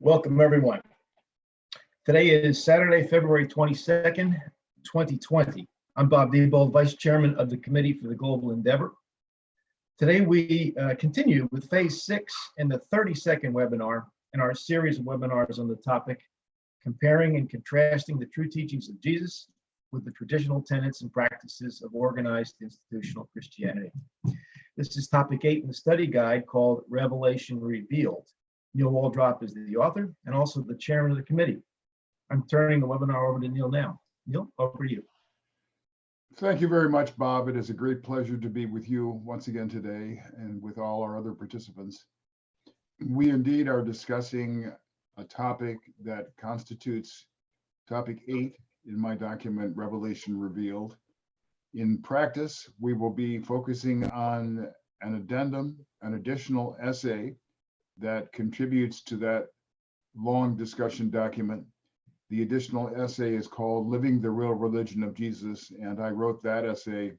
Welcome, everyone. Today is Saturday, February 22nd, 2020. I'm Bob Diebold, Vice Chairman of the Committee for the Global Endeavor. Today, we continue with Phase 6 in the 32nd webinar in our series of webinars on the topic, Comparing and Contrasting the True Teachings of Jesus with the Traditional Tenets and Practices of Organized Institutional Christianity. This is topic 8 in the study guide called Revelation Revealed. Neil Waldrop is the author and also the chairman of the committee. I'm turning the webinar over to Neil now. Neil, over to you. Thank you very much, Bob. It is a great pleasure to be with you once again today and with all our other participants. We indeed are discussing a topic that constitutes topic 8 in my document, Revelation Revealed. In practice, we will be focusing on an addendum, an additional essay that contributes to that long discussion document. The additional essay is called Living the Real Religion of Jesus, and I wrote that essay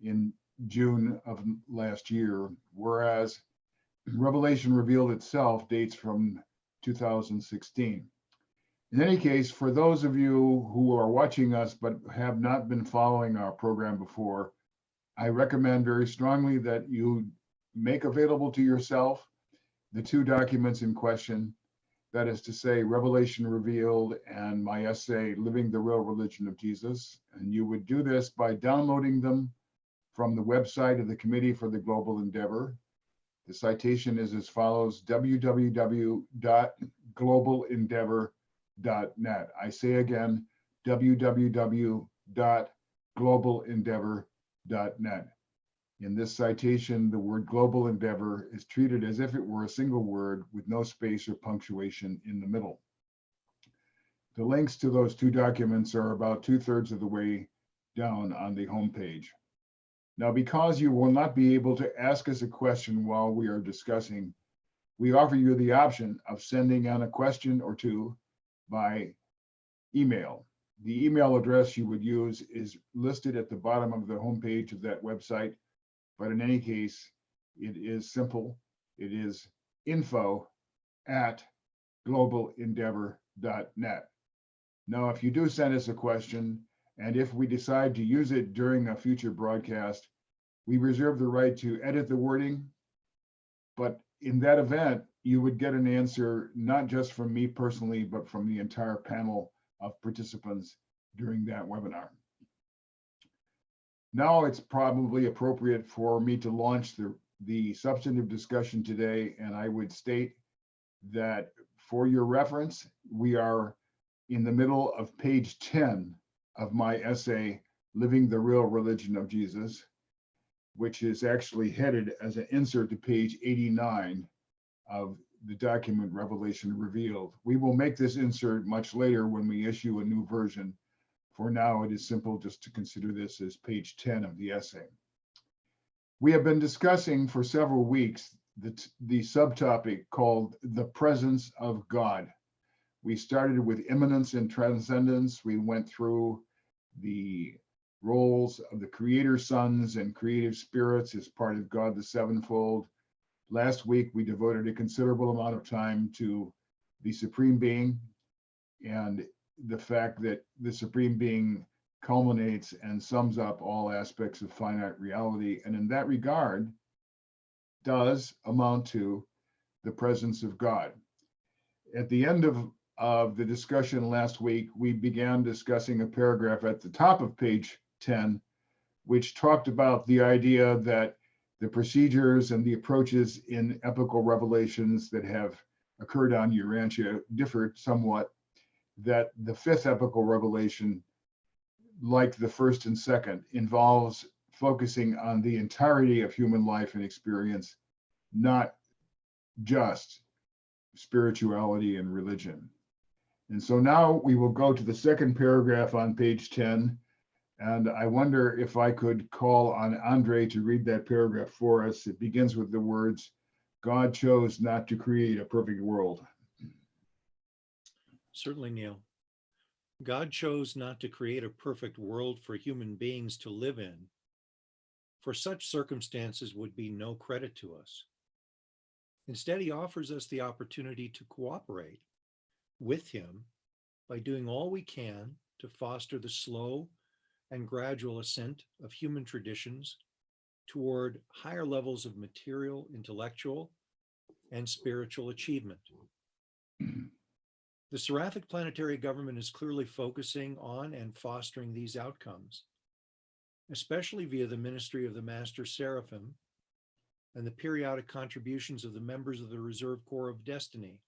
in June of last year, whereas Revelation Revealed itself dates from 2016. In any case, for those of you who are watching us but have not been following our program before, I recommend very strongly that you make available to yourself the two documents in question, that is to say, Revelation Revealed and my essay, Living the Real Religion of Jesus. And you would do this by downloading them from the website of the Committee for the Global Endeavor. The citation is as follows, www.globalendeavor.net. I say again, www.globalendeavor.net. In this citation, the word global endeavor is treated as if it were a single word with no space or punctuation in the middle. The links to those two documents are about 2/3 of the way down on the homepage. Now, because you will not be able to ask us a question while we are discussing, we offer you the option of sending on a question or two by email. The email address you would use is listed at the bottom of the homepage of that website. But in any case, it is simple. It is info@globalendeavor.net. Now, if you do send us a question, and if we decide to use it during a future broadcast, we reserve the right to edit the wording. But in that event, you would get an answer, not just from me personally, but from the entire panel of participants during that webinar. Now it's probably appropriate for me to launch the substantive discussion today, and I would state that for your reference, we are in the middle of page 10 of my essay, Living the Real Religion of Jesus, which is actually headed as an insert to page 89 of the document Revelation Revealed. We will make this insert much later when we issue a new version. For now, it is simple just to consider this as page 10 of the essay. We have been discussing for several weeks the subtopic called the presence of God. We started with immanence and transcendence. We went through the roles of the creator sons and creative spirits as part of God the Sevenfold. Last week, we devoted a considerable amount of time to the Supreme Being and the fact that the Supreme Being culminates and sums up all aspects of finite reality, and in that regard, does amount to the presence of God. At the end of the discussion last week, we began discussing a paragraph at the top of page 10, which talked about the idea that the procedures and the approaches in epical revelations that have occurred on Urantia differed somewhat, that the fifth epical revelation, like the first and second, involves focusing on the entirety of human life and experience, not just spirituality and religion. And so now we will go to the second paragraph on page 10, and I wonder if I could call on Andre to read that paragraph for us. It begins with the words, God chose not to create a perfect world. Certainly, Neil. God chose not to create a perfect world for human beings to live in, for such circumstances would be no credit to us. Instead, he offers us the opportunity to cooperate with him by doing all we can to foster the slow and gradual ascent of human traditions toward higher levels of material, intellectual, and spiritual achievement. The Seraphic Planetary Government is clearly focusing on and fostering these outcomes, especially via the ministry of the Master Seraphim and the periodic contributions of the members of the Reserve Corps of Destiny,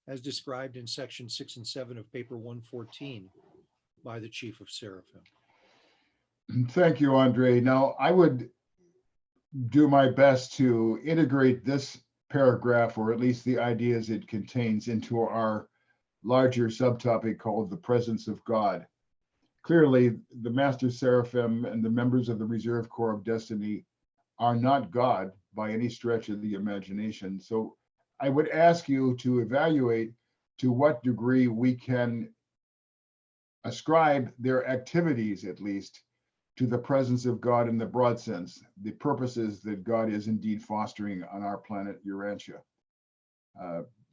as described in Section 6 and 7 of Paper 114 by the Chief of Seraphim. Thank you, Andre. Now, I would do my best to integrate this paragraph, or at least the ideas it contains, into our larger subtopic called the presence of God. Clearly, the Master Seraphim and the members of the Reserve Corps of Destiny are not God by any stretch of the imagination. So I would ask you to evaluate to what degree we can ascribe their activities, at least, to the presence of God in the broad sense, the purposes that God is indeed fostering on our planet Urantia.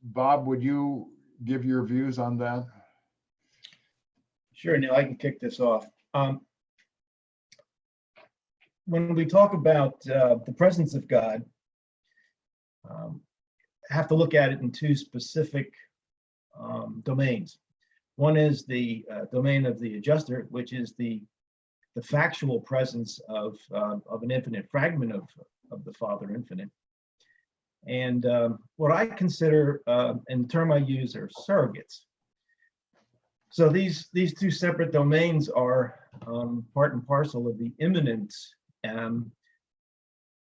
Bob, would you give your views on that? Sure, Neil, I can kick this off. When we talk about the presence of God, have to look at it in two specific domains. One is the domain of the adjuster, which is the factual presence of an infinite fragment of the Father Infinite. And what I consider, and the term I use, are surrogates. So these two separate domains are part and parcel of the immanence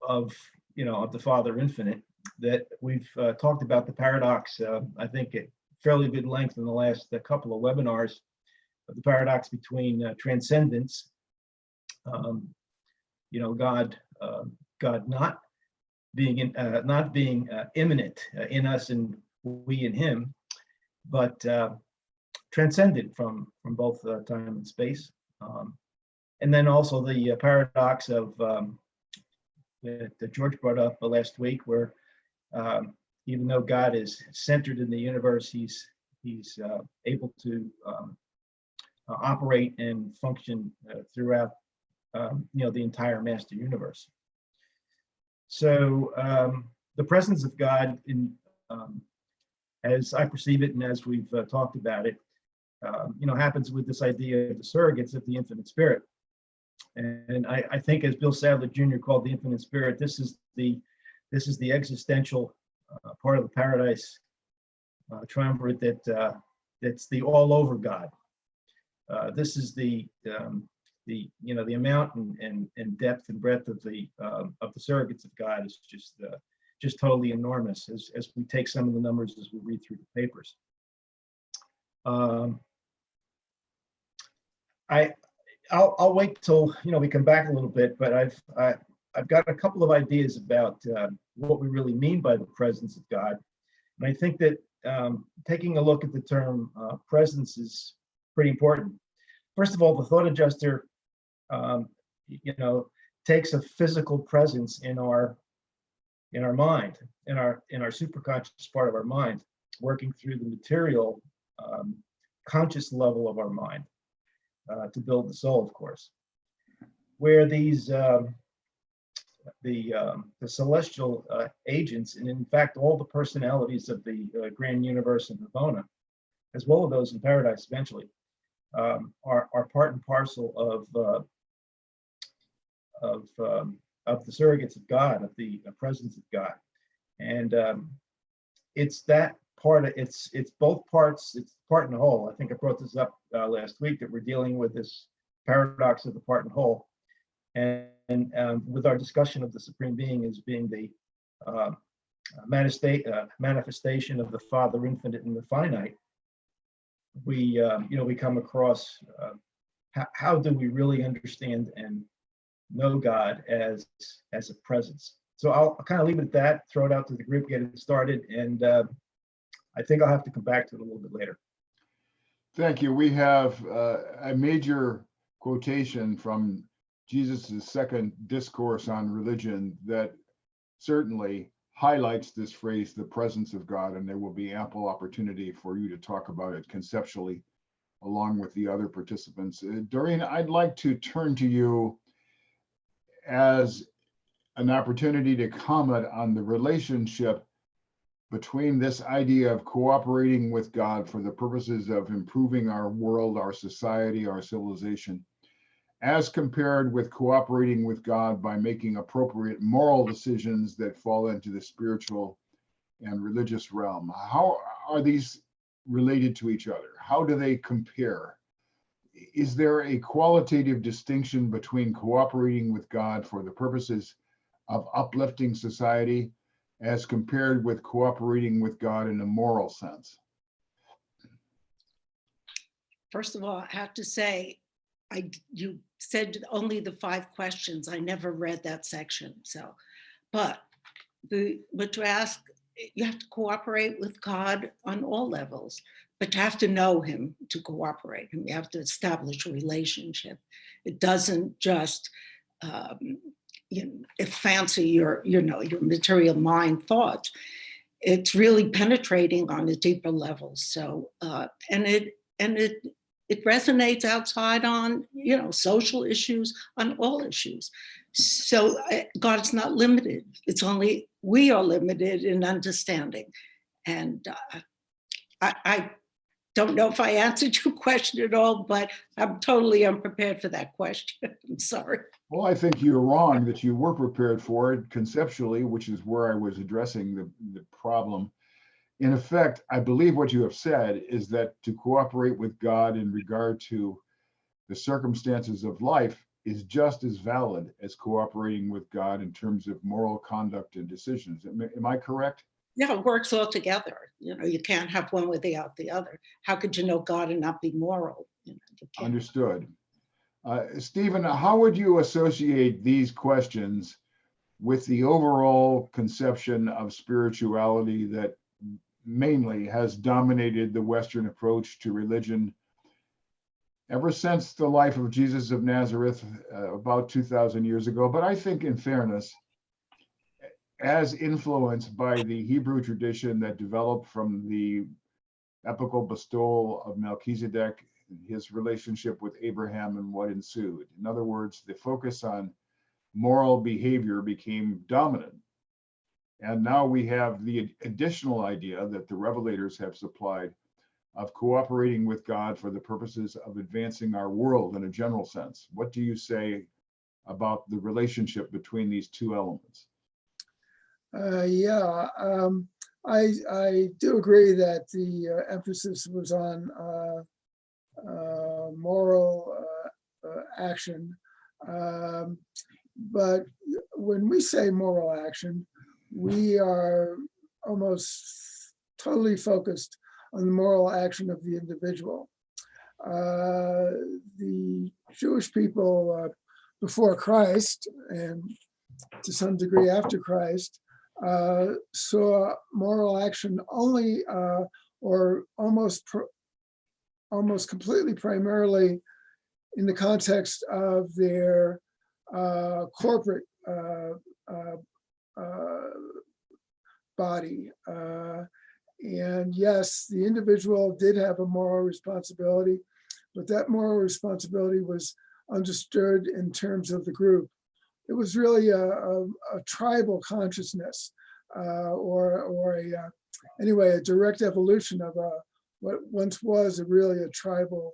of the Father Infinite that we've talked about. The paradox, I think, at fairly good length in the last couple of webinars, of the paradox between transcendence, God not being immanent in us and we in Him, but transcendent from both time and space, and then also the paradox of that George brought up last week, where even though God is centered in the universe, he's able to operate and function throughout the entire master universe. So the presence of God, as I perceive it and as we've talked about it, happens with this idea of the surrogates of the infinite spirit. And I think, as Bill Sadler Jr. called the infinite spirit, this is the existential part of the paradise triumvirate that's the all over God. This is the amount and depth and breadth of the surrogates of God is just totally enormous as we take some of the numbers as we read through the papers. I'll wait till we come back a little bit, but I've got a couple of ideas about what we really mean by the presence of God, and I think that taking a look at the term presence is pretty important. First of all, the thought adjuster, takes a physical presence in our mind, in our superconscious part of our mind, working through the material conscious level of our mind to build the soul, of course. Where these the celestial agents, and in fact all the personalities of the grand universe in Nirvana, as well as those in paradise eventually, are part and parcel of the surrogates of God, of the presence of God. And it's that part, it's both parts, it's part and whole. I think I brought this up last week, that we're dealing with this paradox of the part and whole. And with our discussion of the Supreme Being as being the manifestation of the Father Infinite and the finite, we come across how do we really understand and know God as a presence. So I'll kind of leave it at that, throw it out to the group, get it started, and I think I'll have to come back to it a little bit later. Thank you. We have a major quotation from Jesus' second discourse on religion that certainly highlights this phrase, the presence of God, and there will be ample opportunity for you to talk about it conceptually along with the other participants. Doreen, I'd like to turn to you as an opportunity to comment on the relationship between this idea of cooperating with God for the purposes of improving our world, our society, our civilization, as compared with cooperating with God by making appropriate moral decisions that fall into the spiritual and religious realm. How are these related to each other? How do they compare? Is there a qualitative distinction between cooperating with God for the purposes of uplifting society as compared with cooperating with God in a moral sense? First of all, I have to say, you said only the 5 questions. I never read that section. So, but what you ask, you have to cooperate with God on all levels, but you have to know him to cooperate, and you have to establish a relationship. It doesn't just fancy your material mind thoughts. It's really penetrating on a deeper level. So and it resonates outside on social issues, on all issues. So God's not limited. It's only we are limited in understanding. And I don't know if I answered your question at all, but I'm totally unprepared for that question. I'm sorry. Well, I think you're wrong that you were prepared for it conceptually, which is where I was addressing the problem. In effect, I believe what you have said is that to cooperate with God in regard to the circumstances of life is just as valid as cooperating with God in terms of moral conduct and decisions. Am I correct? Yeah, it works all together. You can't have one without the other. How could you know God and not be moral? You can't. Understood. Stephen, how would you associate these questions with the overall conception of spirituality that mainly has dominated the Western approach to religion ever since the life of Jesus of Nazareth about 2,000 years ago? But I think, in fairness, as influenced by the Hebrew tradition that developed from the epical bestowal of Melchizedek, his relationship with Abraham, and what ensued. In other words, the focus on moral behavior became dominant. And now we have the additional idea that the revelators have supplied of cooperating with God for the purposes of advancing our world in a general sense. What do you say about the relationship between these two elements? Yeah, I do agree that the emphasis was on moral action. But when we say moral action, we are almost totally focused on the moral action of the individual. The Jewish people before Christ, and to some degree after Christ, saw moral action only or almost completely primarily in the context of their corporate body. And yes, the individual did have a moral responsibility, but that moral responsibility was understood in terms of the group. It was really a tribal consciousness, anyway, a direct evolution of what once was really a tribal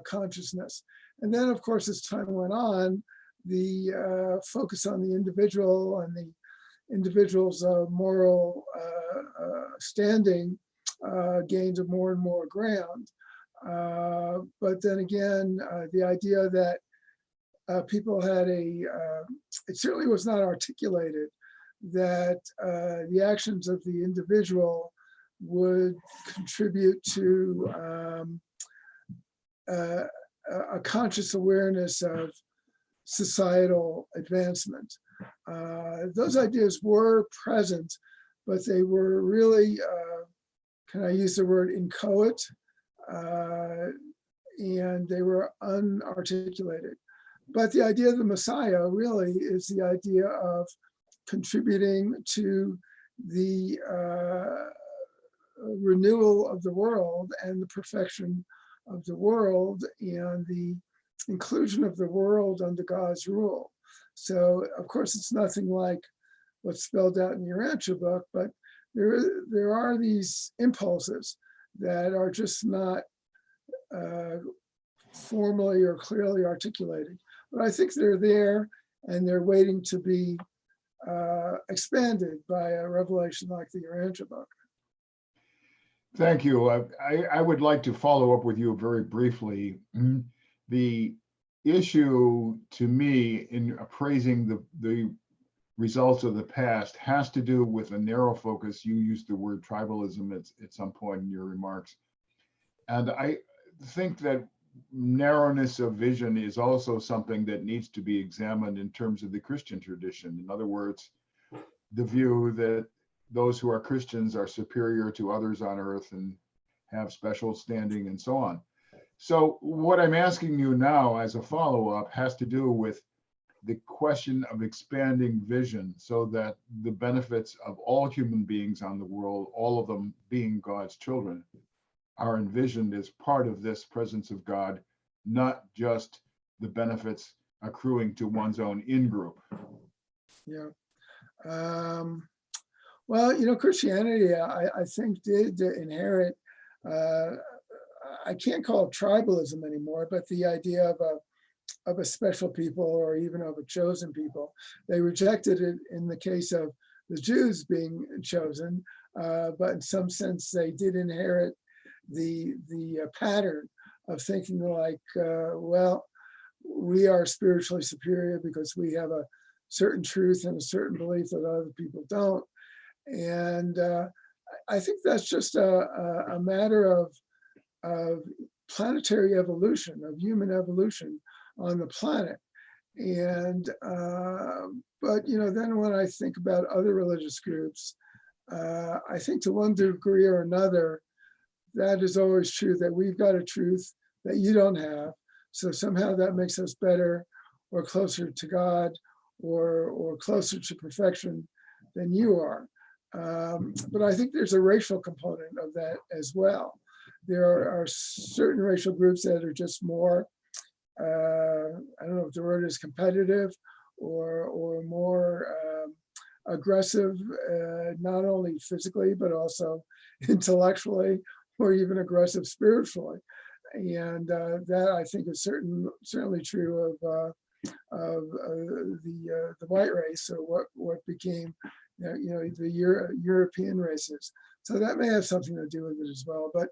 consciousness. And then, of course, as time went on, the focus on the individual and the individual's moral standing gained more and more ground. But then again, the idea that people had it certainly was not articulated that the actions of the individual would contribute to a conscious awareness of societal advancement. Those ideas were present, but they were really, can I use the word inchoate? And they were unarticulated. But the idea of the Messiah really is the idea of contributing to the renewal of the world and the perfection of the world and the inclusion of the world under God's rule. So, of course, it's nothing like what's spelled out in your answer book, but there are these impulses that are just not formally or clearly articulated. But I think they're there and they're waiting to be expanded by a revelation like the Urantia book. Thank you. I would like to follow up with you very briefly. The issue to me in appraising the results of the past has to do with a narrow focus. You used the word tribalism at some point in your remarks. And I think that narrowness of vision is also something that needs to be examined in terms of the Christian tradition. In other words, the view that those who are Christians are superior to others on earth and have special standing and so on. So what I'm asking you now as a follow-up has to do with the question of expanding vision so that the benefits of all human beings on the world, all of them being God's children, are envisioned as part of this presence of God, not just the benefits accruing to one's own in-group. Yeah. Well, Christianity, I think did inherit, I can't call it tribalism anymore, but the idea of a special people or even of a chosen people. They rejected it in the case of the Jews being chosen, but in some sense they did inherit the pattern of thinking like, well, we are spiritually superior because we have a certain truth and a certain belief that other people don't. And I think that's just a matter of planetary evolution, of human evolution on the planet. And, but, then when I think about other religious groups, I think to one degree or another, that is always true, that we've got a truth that you don't have. So somehow that makes us better or closer to God or closer to perfection than you are. But I think there's a racial component of that as well. There are certain racial groups that are just more, I don't know if the word is competitive or more aggressive, not only physically, but also intellectually, or even aggressive spiritually. And that I think is certainly true of the white race, or what became the European races. So that may have something to do with it as well. But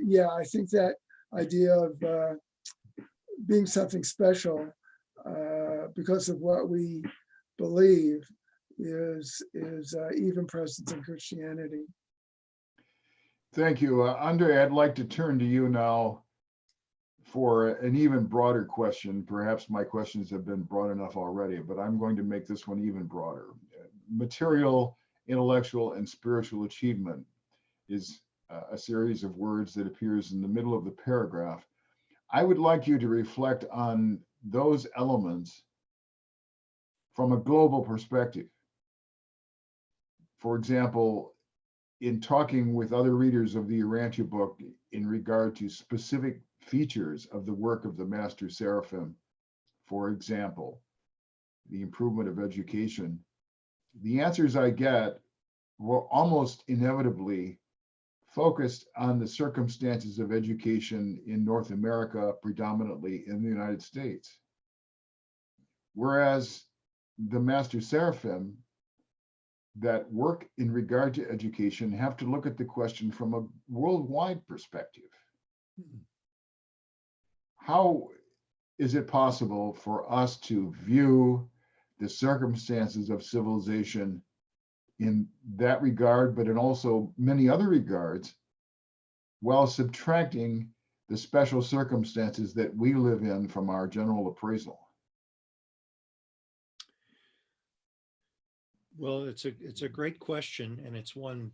yeah, I think that idea of being something special because of what we believe is even present in Christianity. Thank you. Andre, I'd like to turn to you now for an even broader question. Perhaps my questions have been broad enough already, but I'm going to make this one even broader. Material, intellectual, and spiritual achievement is a series of words that appears in the middle of the paragraph. I would like you to reflect on those elements from a global perspective. For example, in talking with other readers of the Urantia book in regard to specific features of the work of the Master Seraphim, for example, the improvement of education, the answers I get were almost inevitably focused on the circumstances of education in North America, predominantly in the United States. Whereas the Master Seraphim that work in regard to education have to look at the question from a worldwide perspective. How is it possible for us to view the circumstances of civilization in that regard, but in also many other regards, while subtracting the special circumstances that we live in from our general appraisal? Well, it's a great question, and it's one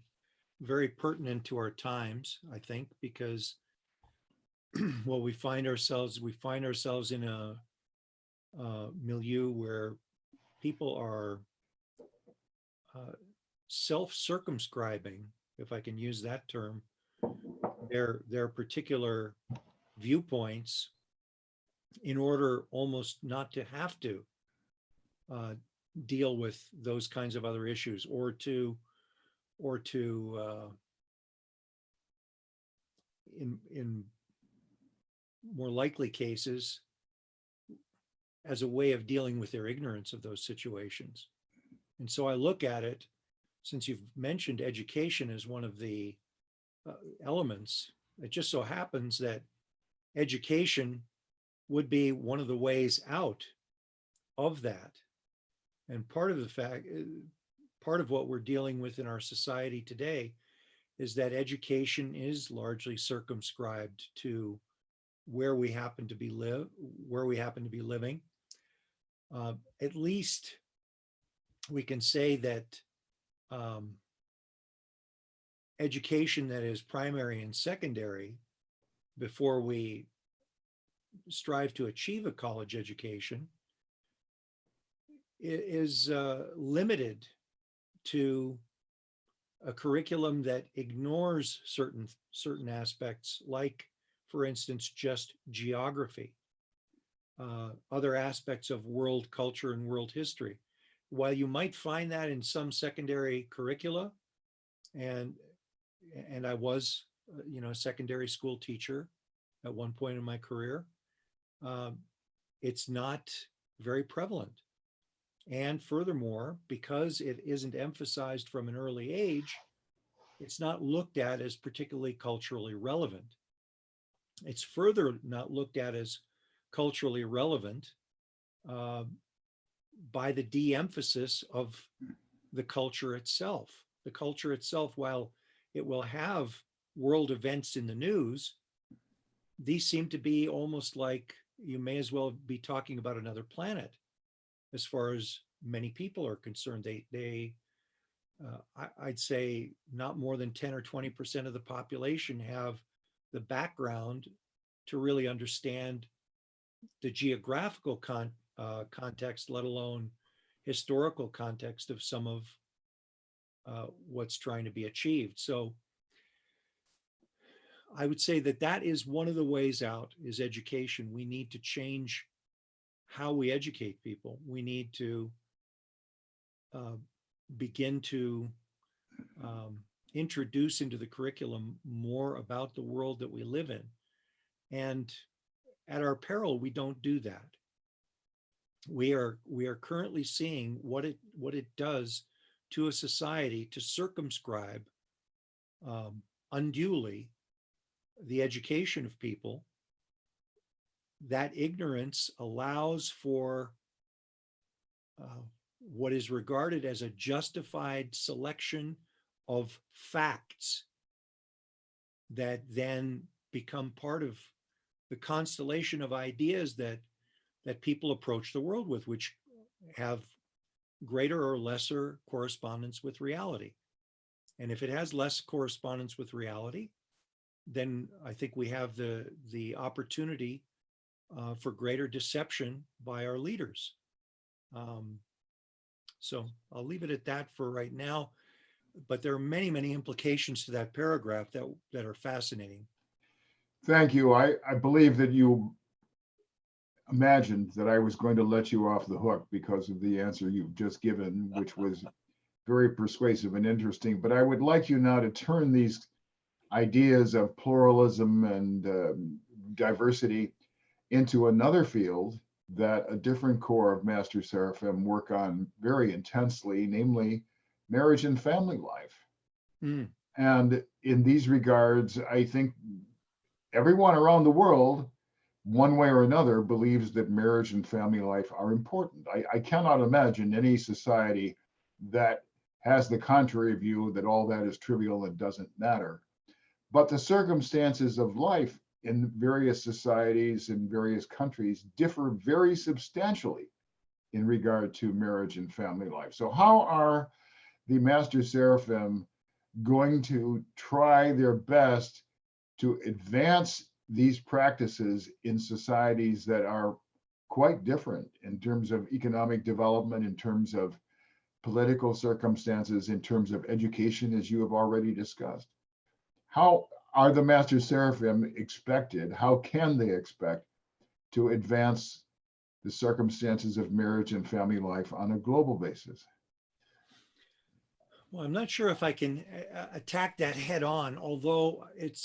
very pertinent to our times, I think, because well, we find ourselves in a milieu where people are self-circumscribing, if I can use that term, their particular viewpoints in order almost not to have to deal with those kinds of other issues, or to in more likely cases, as a way of dealing with their ignorance of those situations. And so I look at it, since you've mentioned education as one of the elements, it just so happens that education would be one of the ways out of that. And part of what we're dealing with in our society today is that education is largely circumscribed to where we happen to be living. At least we can say that education that is primary and secondary, before we strive to achieve a college education, is limited to a curriculum that ignores certain aspects, like, for instance, just geography, other aspects of world culture and world history. While you might find that in some secondary curricula, and I was, a secondary school teacher at one point in my career, it's not very prevalent. And furthermore, because it isn't emphasized from an early age, it's not looked at as particularly culturally relevant. It's further not looked at as culturally relevant by the de-emphasis of the culture itself. The culture itself, while it will have world events in the news, these seem to be almost like you may as well be talking about another planet. As far as many people are concerned, I'd say not more than 10 or 20% of the population have the background to really understand the geographical context, let alone historical context of some of what's trying to be achieved. So I would say that is one of the ways out, is education. We need to change how we educate people. We need to begin to introduce into the curriculum more about the world that we live in. And at our peril, we don't do that. We are currently seeing what it does to a society to circumscribe unduly the education of people. That ignorance allows for what is regarded as a justified selection of facts that then become part of the constellation of ideas that people approach the world with, which have greater or lesser correspondence with reality. And if it has less correspondence with reality, then I think we have the opportunity for greater deception by our leaders. So I'll leave it at that for right now, but there are many, many implications to that paragraph that are fascinating. Thank you. I believe that you imagined that I was going to let you off the hook because of the answer you've just given, which was very persuasive and interesting. But I would like you now to turn these ideas of pluralism and diversity into another field that a different core of Master Seraphim work on very intensely, namely marriage and family life. Mm. And in these regards, I think everyone around the world, one way or another, believes that marriage and family life are important. I cannot imagine any society that has the contrary view that all that is trivial and doesn't matter. But the circumstances of life in various societies in various countries differ very substantially in regard to marriage and family life. So how are the Master Seraphim going to try their best to advance these practices in societies that are quite different in terms of economic development, in terms of political circumstances, in terms of education, as you have already discussed. How are the Master Seraphim expected? How can they expect to advance the circumstances of marriage and family life on a global basis? Well, I'm not sure if I can attack that head on, although it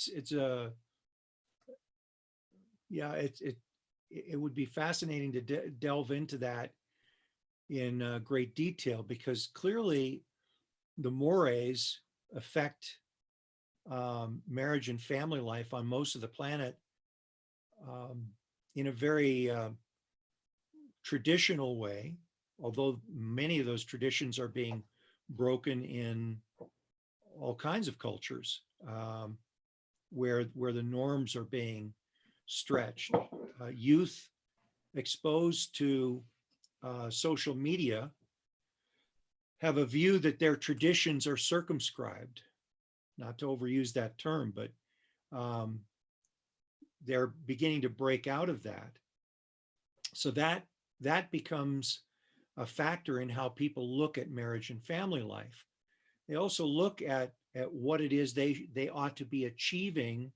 would be fascinating to delve into that in great detail, because clearly the mores affect marriage and family life on most of the planet in a very traditional way, although many of those traditions are being broken in all kinds of cultures where the norms are being stretched. Youth exposed to social media have a view that their traditions are circumscribed, not to overuse that term, but they're beginning to break out of that. So that becomes a factor in how people look at marriage and family life. They also look at what it is they ought to be achieving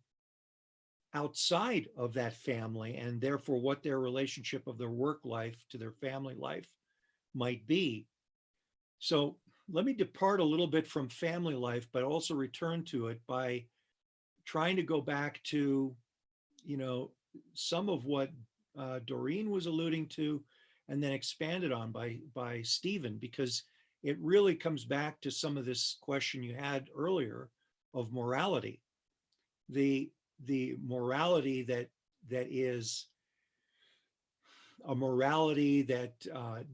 outside of that family, and therefore what their relationship of their work life to their family life might be. So let me depart a little bit from family life, but also return to it by trying to go back to, some of what Doreen was alluding to, and then expanded on by Stephen, because it really comes back to some of this question you had earlier of morality. The morality that is a morality that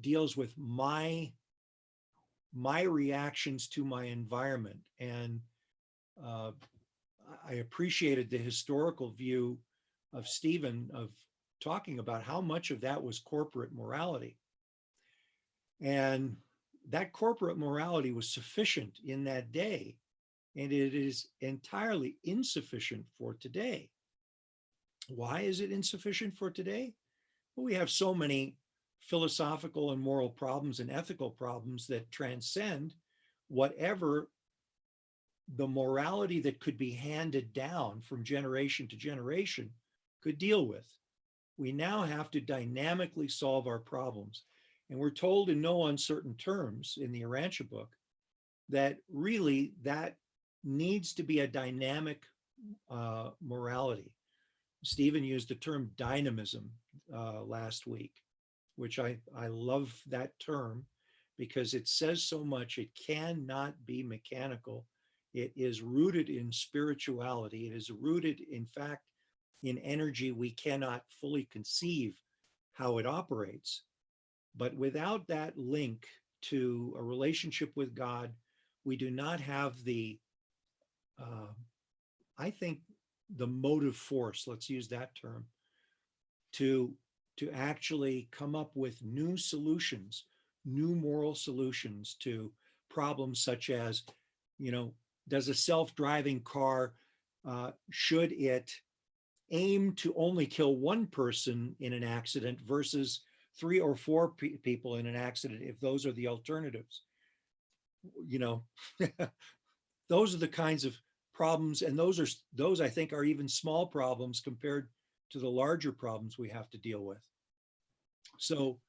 deals with my reactions to my environment. And I appreciated the historical view of Stephen of talking about how much of that was corporate morality. And that corporate morality was sufficient in that day, and it is entirely insufficient for today. Why is it insufficient for today? Well, we have so many philosophical and moral problems and ethical problems that transcend whatever the morality that could be handed down from generation to generation could deal with. We now have to dynamically solve our problems. And we're told in no uncertain terms in the Urantia book that really that needs to be a dynamic morality. Stephen used the term dynamism last week, which I love that term because it says so much. It cannot be mechanical. It is rooted in spirituality. It is rooted, in fact, in energy we cannot fully conceive how it operates. But without that link to a relationship with God, we do not have the, I think, the motive force, let's use that term, to actually come up with new solutions, new moral solutions to problems such as, does a self-driving car, should it aim to only kill one person in an accident versus 3 or 4 people in an accident if those are the alternatives? Those are the kinds of problems, and those I think are even small problems compared to the larger problems we have to deal with. So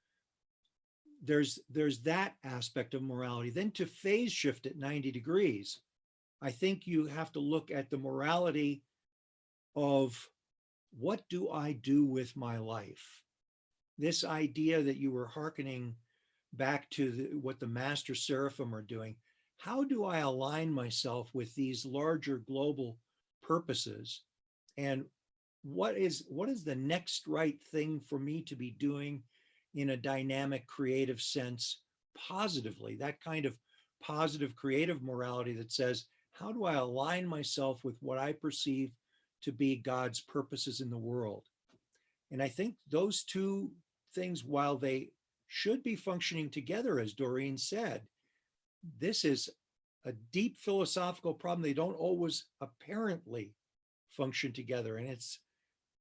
there's that aspect of morality. Then to phase shift at 90 degrees, I think you have to look at the morality of what do I do with my life? This idea that you were hearkening back to what the Master Seraphim are doing. How do I align myself with these larger global purposes? And what is the next right thing for me to be doing in a dynamic, creative sense, positively? That kind of positive, creative morality that says, how do I align myself with what I perceive to be God's purposes in the world? And I think those two things, while they should be functioning together, as Doreen said, this is a deep philosophical problem. They don't always apparently function together. And it's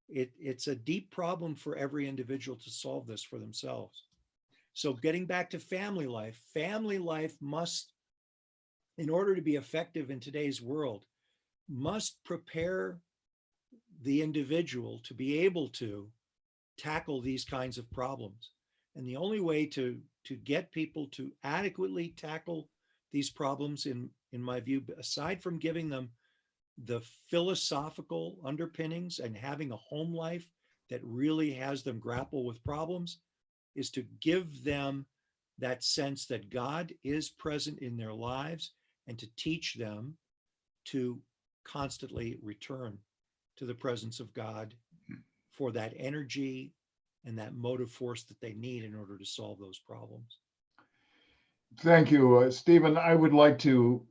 It's a deep problem for every individual to solve this for themselves. So getting back to family life must, in order to be effective in today's world, must prepare the individual to be able to tackle these kinds of problems. And the only way to get people to adequately tackle these problems, in my view, aside from giving them the philosophical underpinnings and having a home life that really has them grapple with problems, is to give them that sense that God is present in their lives and to teach them to constantly return to the presence of God for that energy and that motive force that they need in order to solve those problems. Thank you, Stephen. I would like to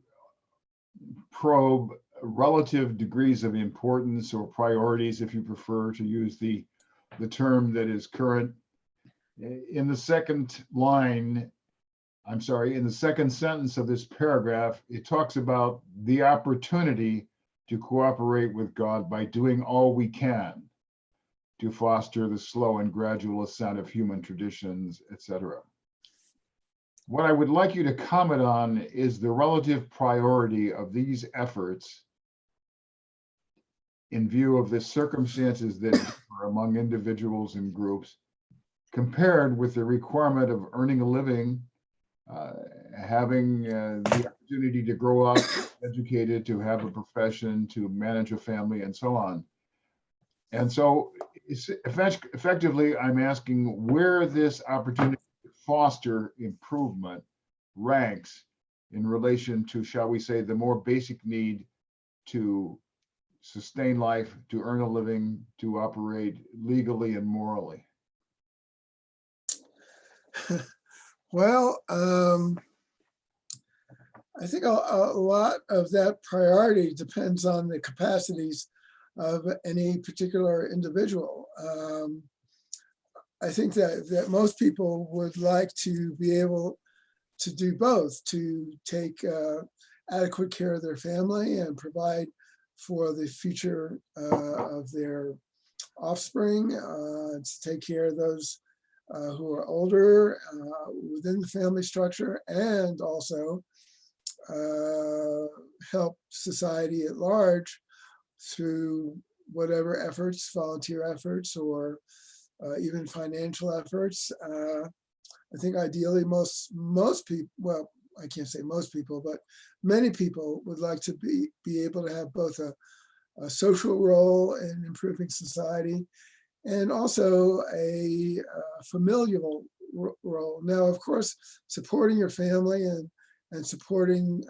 probe relative degrees of importance or priorities, if you prefer to use the term that is current. In the second line, I'm sorry, in the second sentence of this paragraph, it talks about the opportunity to cooperate with God by doing all we can to foster the slow and gradual ascent of human traditions, etc. What I would like you to comment on is the relative priority of these efforts in view of the circumstances that differ among individuals and groups, compared with the requirement of earning a living, having the opportunity to grow up educated, to have a profession, to manage a family, and so on. And so effectively, I'm asking where this opportunity to foster improvement ranks in relation to, shall we say, the more basic need to sustain life, to earn a living, to operate legally and morally. Well, I think a lot of that priority depends on the capacities of any particular individual. I think that most people would like to be able to do both, to take adequate care of their family and provide for the future of their offspring, to take care of those who are older within the family structure, and also help society at large through whatever efforts, volunteer efforts, or even financial efforts. I think ideally most people, well, I can't say most people, but many people would like to be able to have both a social role in improving society and also a familial role. Now, of course, supporting your family and supporting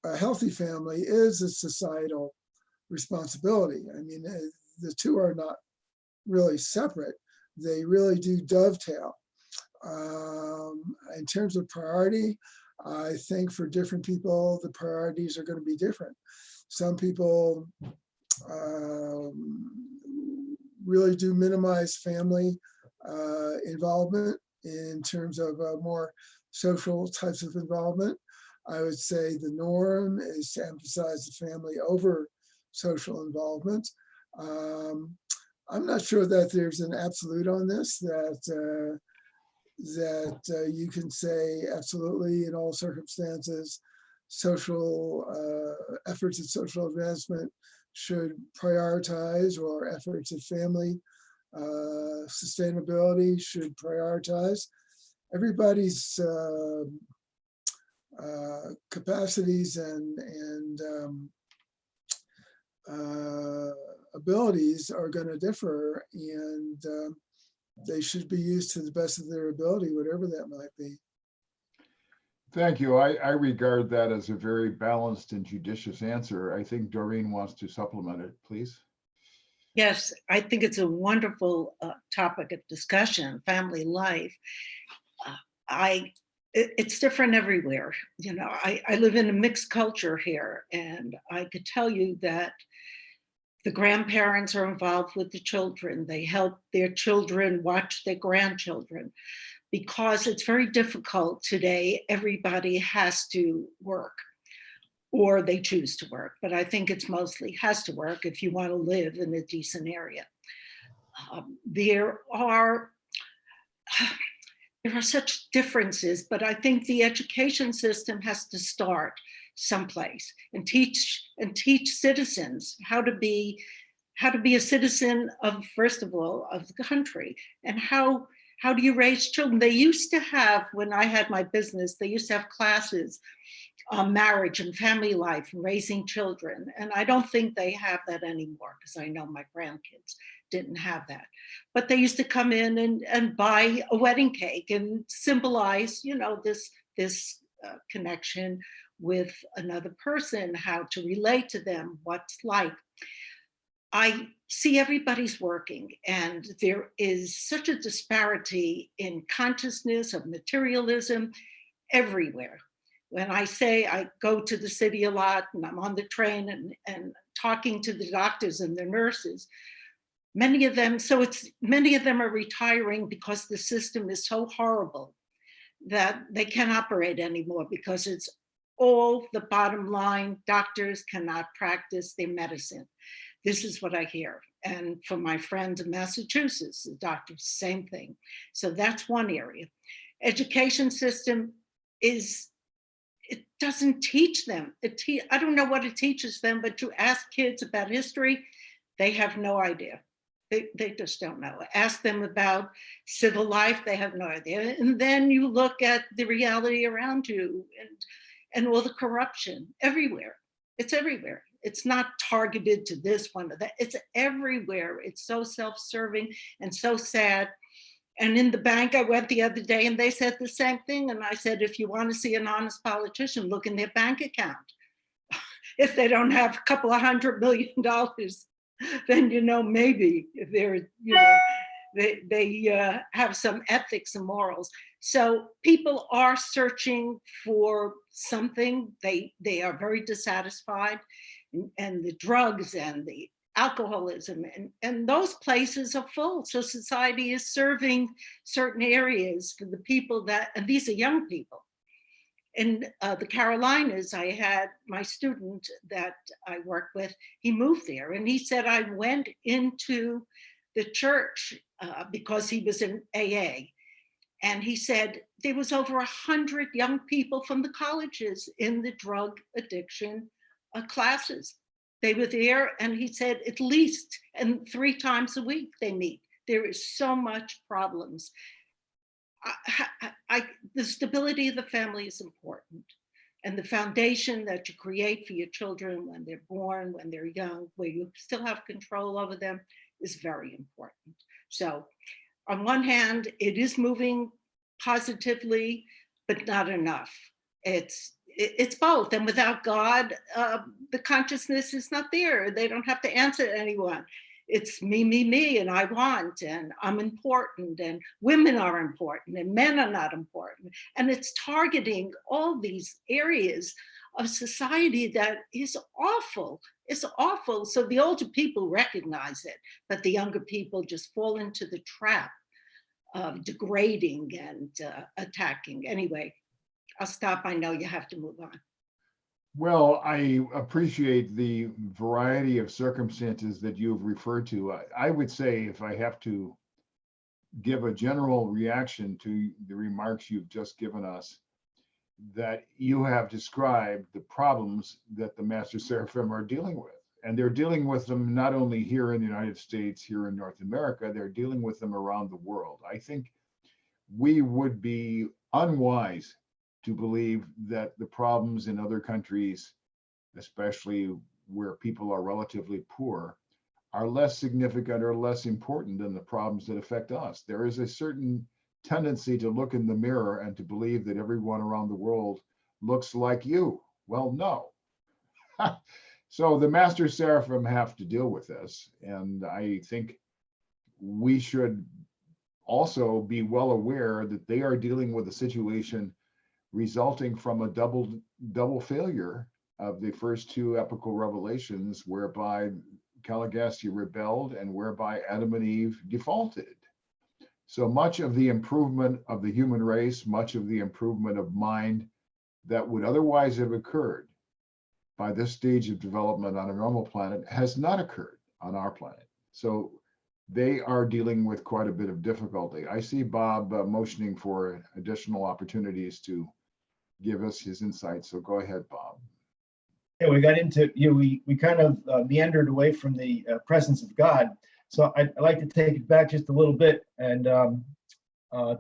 a healthy family is a societal responsibility. I mean, the two are not really separate. They really do dovetail. In terms of priority, I think for different people, the priorities are going to be different. Some people really do minimize family involvement in terms of more social types of involvement. I would say the norm is to emphasize the family over social involvement. I'm not sure that there's an absolute on this, that you can say absolutely in all circumstances, social efforts at social advancement should prioritize, or efforts at family sustainability should prioritize. Everybody's capacities and abilities are going to differ, and they should be used to the best of their ability, whatever that might be. Thank you. I regard that as a very balanced and judicious answer. I think Doreen wants to supplement it, please. Yes, I think it's a wonderful topic of discussion, family life. It's different everywhere. You know, I live in a mixed culture here, and I could tell you that the grandparents are involved with the children. They help their children watch their grandchildren, because it's very difficult today. Everybody has to work. or they choose to work. But I think it's mostly has to work if you want to live in a decent area. There are such differences, but I think the education system has to start someplace and teach citizens how to be a citizen of, first of all, of the country, and how do you raise children. They used to have, when I had my business, they used to have classes on marriage and family life and raising children, and I don't think they have that anymore, because I know my grandkids didn't have that. But they used to come in and buy a wedding cake and symbolize, this connection with another person, how to relate to them, what's like. I see everybody's working, and there is such a disparity in consciousness of materialism everywhere. When I say I go to the city a lot and I'm on the train and talking to the doctors and the nurses, many of them are retiring because the system is so horrible that they can't operate anymore, because it's all the bottom line. Doctors cannot practice their medicine. This is what I hear. And from my friends in Massachusetts, the doctors, same thing. So that's one area. Education system it doesn't teach them. I don't know what it teaches them, but you ask kids about history, they have no idea. They just don't know. Ask them about civil life, they have no idea. And then you look at the reality around you and all the corruption everywhere. It's everywhere. It's not targeted to this one or that. It's everywhere. It's so self-serving and so sad. And in the bank, I went the other day and they said the same thing. And I said, if you want to see an honest politician, look in their bank account. If they don't have a couple of $100 million, then, maybe they're, they have some ethics and morals. So people are searching for something. They are very dissatisfied, and the drugs and the alcoholism and those places are full. So society is serving certain areas for the people and these are young people. In the Carolinas, I had my student that I work with, he moved there, and he said, I went into the church because he was in AA. And he said, there was over 100 young people from the colleges in the drug addiction classes. They were there, and he said, at least, and 3 times a week they meet. There is so much problems. The stability of the family is important, and the foundation that you create for your children when they're born, when they're young, where you still have control over them, is very important. So on one hand, it is moving positively, but not enough. It's both, and without God, the consciousness is not there. They don't have to answer to anyone. It's me, and I want, and I'm important, and women are important, and men are not important. And it's targeting all these areas of society that is awful. It's awful. So the older people recognize it, but the younger people just fall into the trap of degrading and attacking. Anyway, I'll stop. I know you have to move on. Well, I appreciate the variety of circumstances that you've referred to. I would say, if I have to give a general reaction to the remarks you've just given us, that you have described the problems that the Master Seraphim are dealing with. And they're dealing with them not only here in the United States, here in North America, they're dealing with them around the world. I think we would be unwise to believe that the problems in other countries, especially where people are relatively poor, are less significant or less important than the problems that affect us. There is a certain tendency to look in the mirror and to believe that everyone around the world looks like you. Well, no. So the Master Seraphim have to deal with this. And I think we should also be well aware that they are dealing with a situation resulting from a double failure of the first 2 epical revelations, whereby Caligastia rebelled and whereby Adam and Eve defaulted. So much of the improvement of the human race, much of the improvement of mind that would otherwise have occurred by this stage of development on a normal planet has not occurred on our planet. So they are dealing with quite a bit of difficulty. I see Bob motioning for additional opportunities to give us his insights. So go ahead, Bob. Yeah, we got into, we kind of meandered away from the presence of God. So I'd like to take it back just a little bit and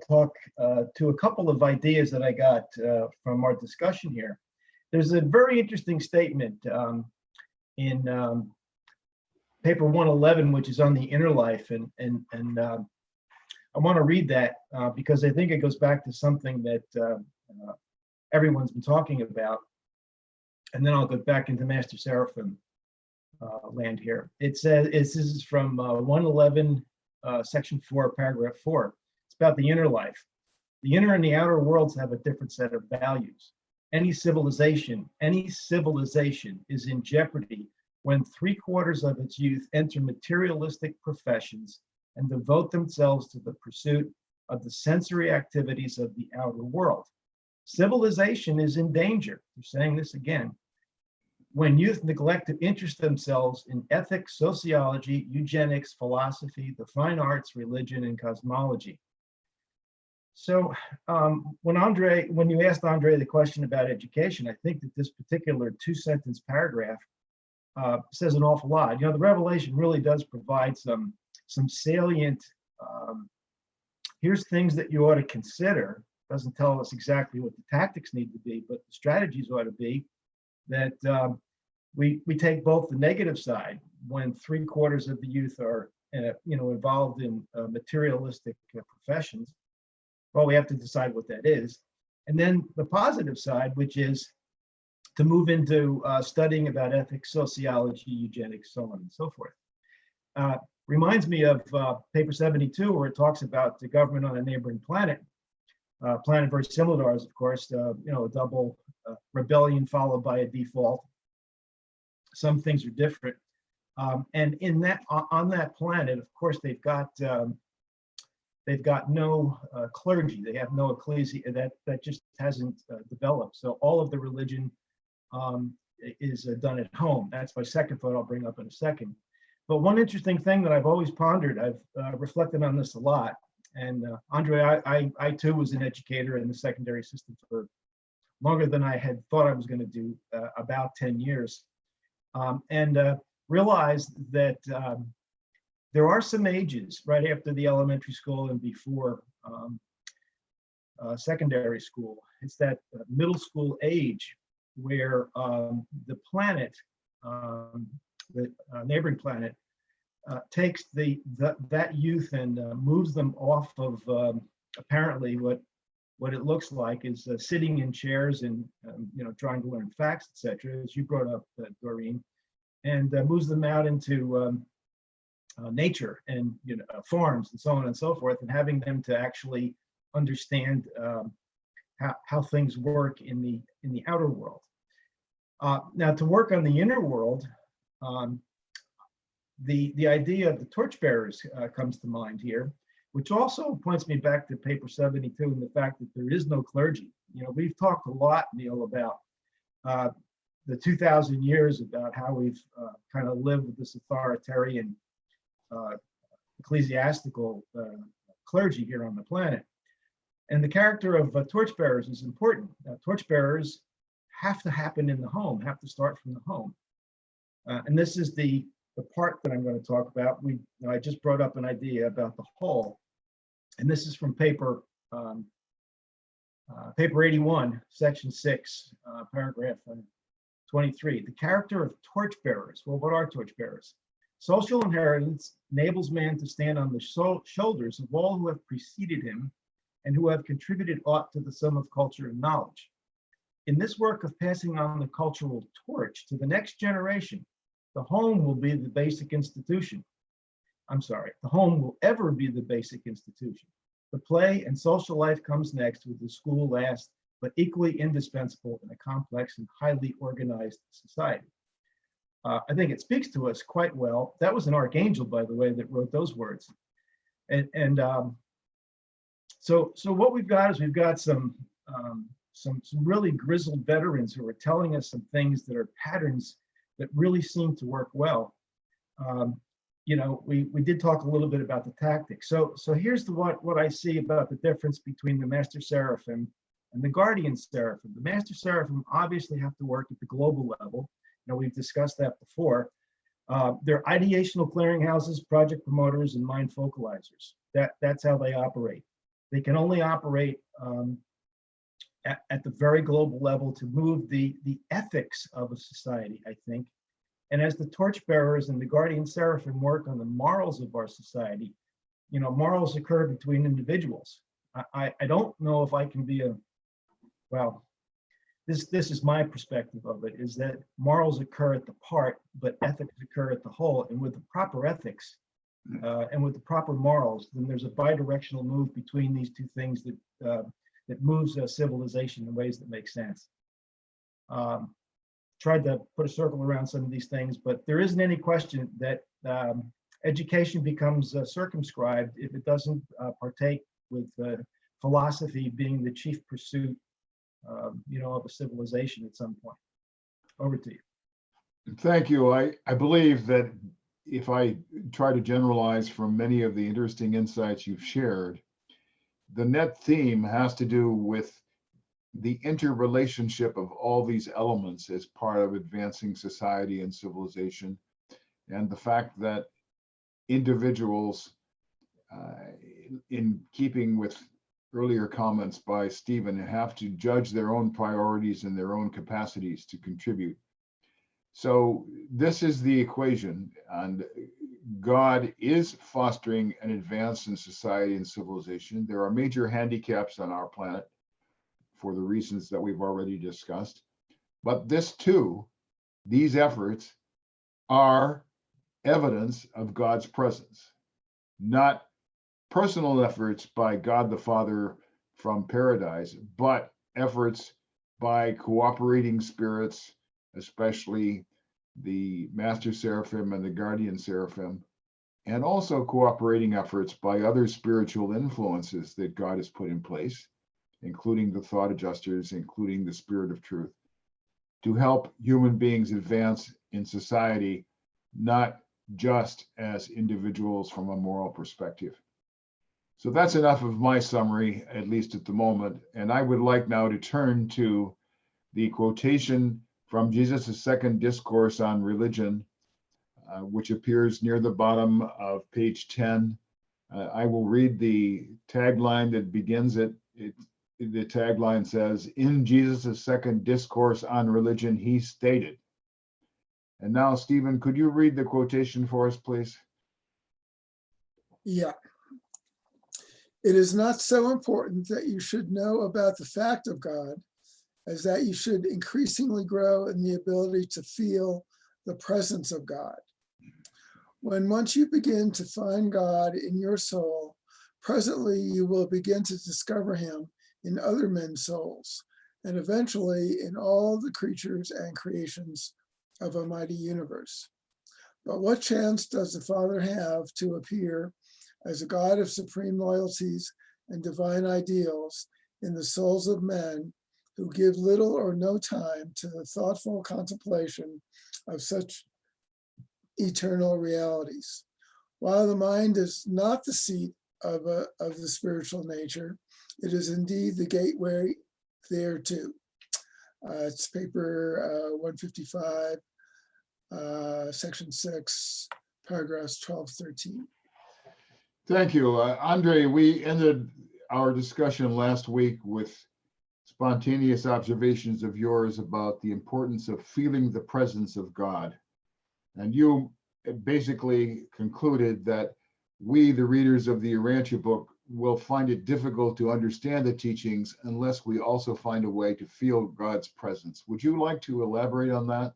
talk to a couple of ideas that I got from our discussion here. There's a very interesting statement in paper 111, which is on the inner life, and I want to read that because I think it goes back to something that everyone's been talking about, and then I'll go back into Master Seraphim land here. It says, this is from 111, section 4, paragraph 4. It's about the inner life. The inner and the outer worlds have a different set of values. Any civilization is in jeopardy when 3/4 of its youth enter materialistic professions and devote themselves to the pursuit of the sensory activities of the outer world. Civilization is in danger. They're saying this again. When youth neglect to interest themselves in ethics, sociology, eugenics, philosophy, the fine arts, religion, and cosmology. So when you asked Andre the question about education, I think that this particular 2-sentence paragraph says an awful lot. You know, the Revelation really does provide some salient, here's things that you ought to consider. Doesn't tell us exactly what the tactics need to be, but the strategies ought to be that we take both the negative side when 3/4 of the youth are involved in materialistic professions. Well, we have to decide what that is, and then the positive side, which is to move into studying about ethics, sociology, eugenics, so on and so forth. Reminds me of paper 72, where it talks about the government on a neighboring planet. Planet very similar to ours, of course, a double rebellion followed by a default. Some things are different. And in that, on that planet, of course, they've got no clergy. They have no ecclesia. That just hasn't developed. So all of the religion is done at home. That's my second thought I'll bring up in a second. But one interesting thing that I've always pondered, I've reflected on this a lot. And Andre, I too was an educator in the secondary system for longer than I had thought I was going to do, about 10 years. And realized that there are some ages right after the elementary school and before secondary school. It's that middle school age where the planet, the neighboring planet, takes that youth and moves them off of apparently what it looks like is sitting in chairs and trying to learn facts, etc., as you brought up, Doreen, and moves them out into nature and farms and so on and so forth, and having them to actually understand how things work in the outer world. Now, to work on the inner world, the idea of the torchbearers comes to mind here, which also points me back to paper 72 and the fact that there is no clergy. We've talked a lot, Neil, about the 2,000 years about how we've kind of lived with this authoritarian ecclesiastical clergy here on the planet. And the character of torchbearers is important. Torchbearers have to happen in the home, have to start from the home. And this is the part that I'm going to talk about. I just brought up an idea about the whole, and this is from paper 81, section 6, paragraph 23. The character of torchbearers. Well, what are torchbearers? Social inheritance enables man to stand on the shoulders of all who have preceded him and who have contributed aught to the sum of culture and knowledge. In this work of passing on the cultural torch to the next generation, the home will be the basic institution. The home will ever be the basic institution. The play and social life comes next, with the school last, but equally indispensable in a complex and highly organized society. I think it speaks to us quite well. That was an archangel, by the way, that wrote those words. So what we've got is we've got some some really grizzled veterans who are telling us some things that are patterns that really seem to work well. You know, we did talk a little bit about the tactics. So here's what I see about the difference between the Master Seraphim and the Guardian Seraphim. The Master Seraphim obviously have to work at the global level. You know, we've discussed that before. They're ideational clearinghouses, project promoters, and mind focalizers. That's how they operate. They can only operate at the very global level to move the ethics of a society, I think. And as the torchbearers and the Guardian Seraphim work on the morals of our society, you know, morals occur between individuals. I don't know if I can be well, this is my perspective of it, is that morals occur at the part, but ethics occur at the whole. And with the proper ethics and with the proper morals, then there's a bidirectional move between these two things that moves civilization in ways that make sense. Tried to put a circle around some of these things, but there isn't any question that education becomes circumscribed if it doesn't partake with philosophy being the chief pursuit, you know, of a civilization at some point. Over to you. Thank you. I believe that if I try to generalize from many of the interesting insights you've shared, the net theme has to do with the interrelationship of all these elements as part of advancing society and civilization, and the fact that individuals, in keeping with earlier comments by Stephen, have to judge their own priorities and their own capacities to contribute. So this is the equation, and God is fostering an advance in society and civilization. There are major handicaps on our planet for the reasons that we've already discussed. But this too, these efforts are evidence of God's presence, not personal efforts by God the Father from paradise, but efforts by cooperating spirits, especially the Master Seraphim and the Guardian Seraphim, and also cooperating efforts by other spiritual influences that God has put in place, including the thought adjusters, including the Spirit of Truth, to help human beings advance in society, not just as individuals from a moral perspective. So that's enough of my summary, at least at the moment. And I would like now to turn to the quotation from Jesus' second discourse on religion, which appears near the bottom of page 10. I will read the tagline that begins it. The tagline says, "In Jesus' second discourse on religion, he stated." And now, Stephen, could you read the quotation for us, please? Yeah. It is not so important that you should know about the fact of God as that you should increasingly grow in the ability to feel the presence of God. When once you begin to find God in your soul, presently you will begin to discover him in other men's souls, and eventually in all the creatures and creations of a mighty universe. But what chance does the Father have to appear as a God of supreme loyalties and divine ideals in the souls of men who give little or no time to the thoughtful contemplation of such eternal realities? While the mind is not the seat of the spiritual nature, it is indeed the gateway thereto. It's paper 155, section 6, paragraphs 12, 13. Thank you. Andre, we ended our discussion last week with spontaneous observations of yours about the importance of feeling the presence of God. And you basically concluded that we, the readers of the Urantia book, will find it difficult to understand the teachings unless we also find a way to feel God's presence. Would you like to elaborate on that?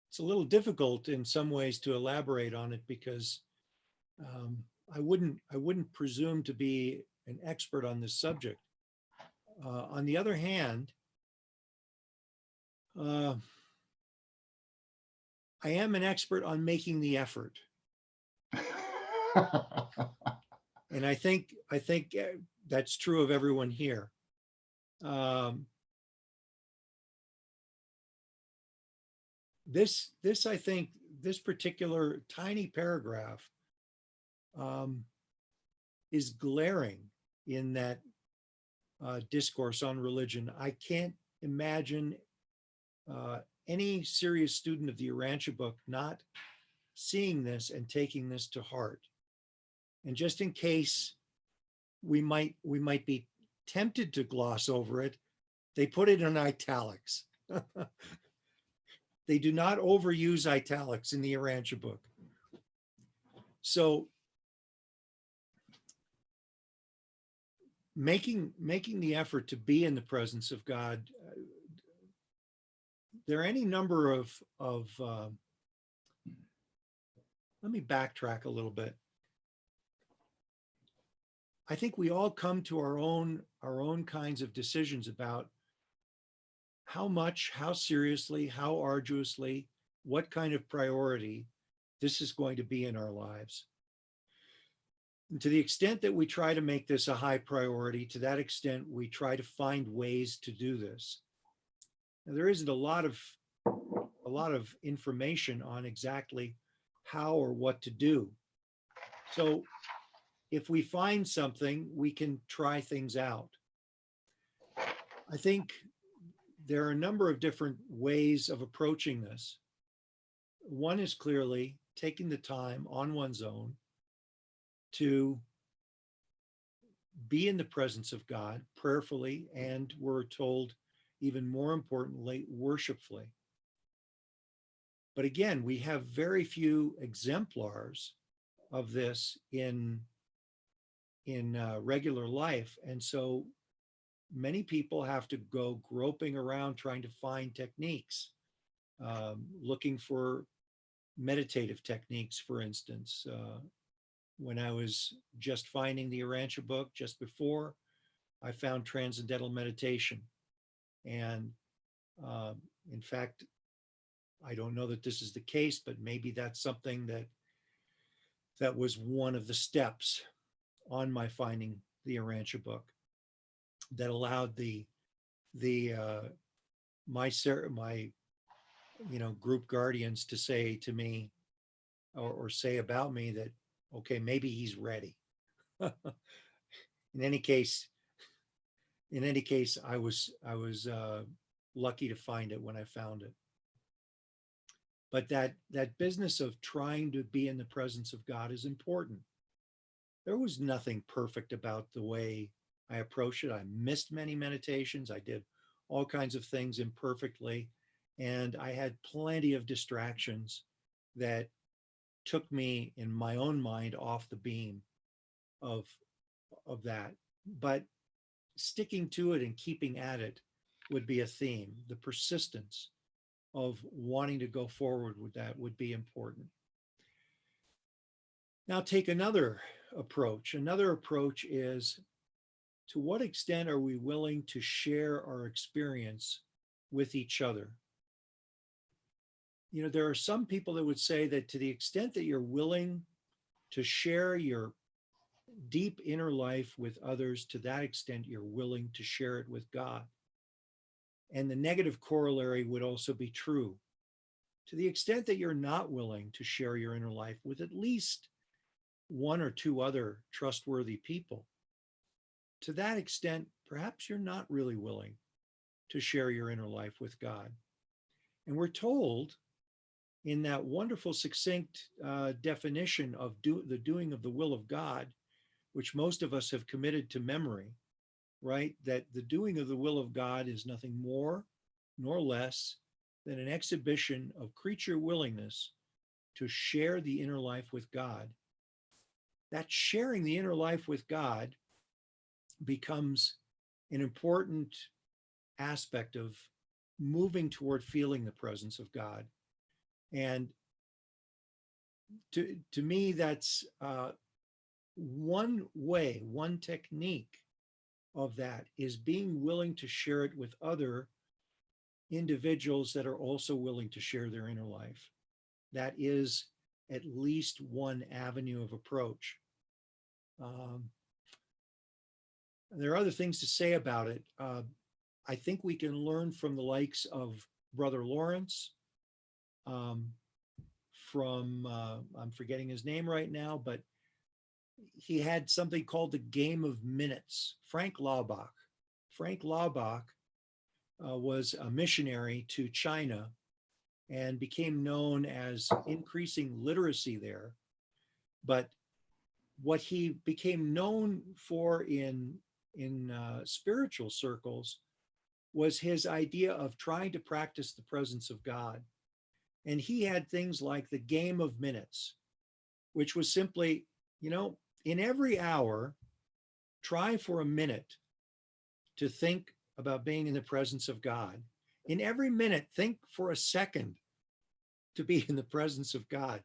It's a little difficult in some ways to elaborate on it because I wouldn't presume to be an expert on this subject. On the other hand, I am an expert on making the effort. And I think that's true of everyone here. This I think this particular tiny paragraph is glaring in that discourse on religion. I can't imagine any serious student of the Urantia book not seeing this and taking this to heart. And just in case we might be tempted to gloss over it, they put it in italics. They do not overuse italics in the Urantia book. So making the effort to be in the presence of God, there are any number of let me backtrack a little bit. I think we all come to our own kinds of decisions about how much, how seriously, how arduously, what kind of priority this is going to be in our lives. And to the extent that we try to make this a high priority, to that extent, we try to find ways to do this. Now, there isn't a lot of information on exactly how or what to do. So if we find something, we can try things out. I think there are a number of different ways of approaching this. One is clearly taking the time on one's own to be in the presence of God prayerfully, and we're told, even more importantly, worshipfully. But again, we have very few exemplars of this in regular life. And so many people have to go groping around trying to find techniques, looking for meditative techniques, for instance. When I was just finding the Urantia book just before, I found transcendental meditation. And in fact, I don't know that this is the case, but maybe that's something that was one of the steps on my finding the Urantia book that allowed my group guardians to say to me or say about me that, okay, maybe he's ready. In any case, I was lucky to find it when I found it. But that business of trying to be in the presence of God is important. There was nothing perfect about the way I approached it. I missed many meditations. I did all kinds of things imperfectly. And I had plenty of distractions that took me in my own mind off the beam of that. But sticking to it and keeping at it would be a theme. The persistence of wanting to go forward with that would be important. Now take another approach. Another approach is, to what extent are we willing to share our experience with each other? You know, there are some people that would say that to the extent that you're willing to share your deep inner life with others, to that extent, you're willing to share it with God. And the negative corollary would also be true. To the extent that you're not willing to share your inner life with at least one or two other trustworthy people, to that extent, perhaps you're not really willing to share your inner life with God. And we're told in that wonderful, succinct definition of the doing of the will of God, which most of us have committed to memory, right? That the doing of the will of God is nothing more nor less than an exhibition of creature willingness to share the inner life with God. That sharing the inner life with God becomes an important aspect of moving toward feeling the presence of God. And to me, that's one way, one technique of that is being willing to share it with other individuals that are also willing to share their inner life. That is at least one avenue of approach. There are other things to say about it. I think we can learn from the likes of Brother Lawrence, I'm forgetting his name right now, but he had something called the Game of Minutes. Frank Laubach. Frank Laubach was a missionary to China and became known as increasing literacy there. But what he became known for in spiritual circles was his idea of trying to practice the presence of God. And he had things like the Game of Minutes, which was simply, in every hour, try for a minute to think about being in the presence of God. In every minute, think for a second to be in the presence of God.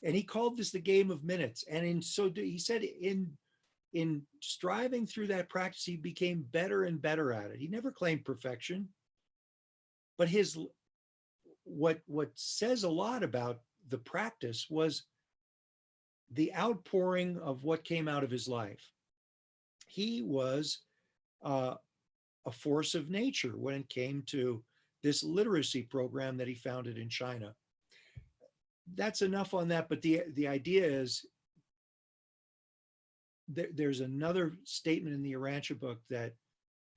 And he called this the Game of Minutes. And he said in striving through that practice, he became better and better at it. He never claimed perfection, but what says a lot about the practice was the outpouring of what came out of his life. He was a force of nature when it came to this literacy program that he founded in China. That's enough on that, but the idea is there's another statement in the Urantia book that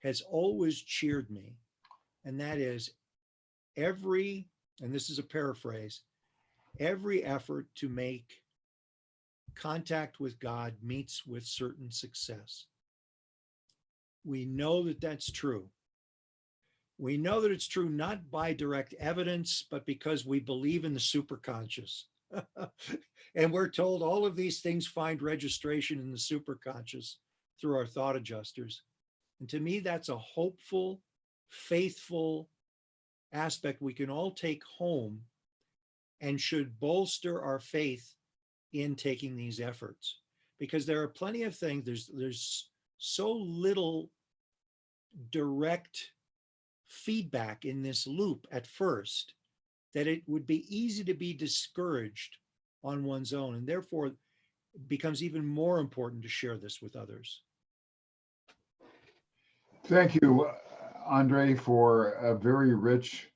has always cheered me, and that is and this is a paraphrase, every effort to make contact with God meets with certain success. We know that that's true. We know that it's true not by direct evidence, but because we believe in the superconscious. And we're told all of these things find registration in the superconscious through our thought adjusters. And to me, that's a hopeful, faithful aspect we can all take home and should bolster our faith in taking these efforts. Because there are plenty of things, there's so little direct feedback in this loop at first that it would be easy to be discouraged on one's own, and therefore it becomes even more important to share this with others. Thank you, Andre, for a very rich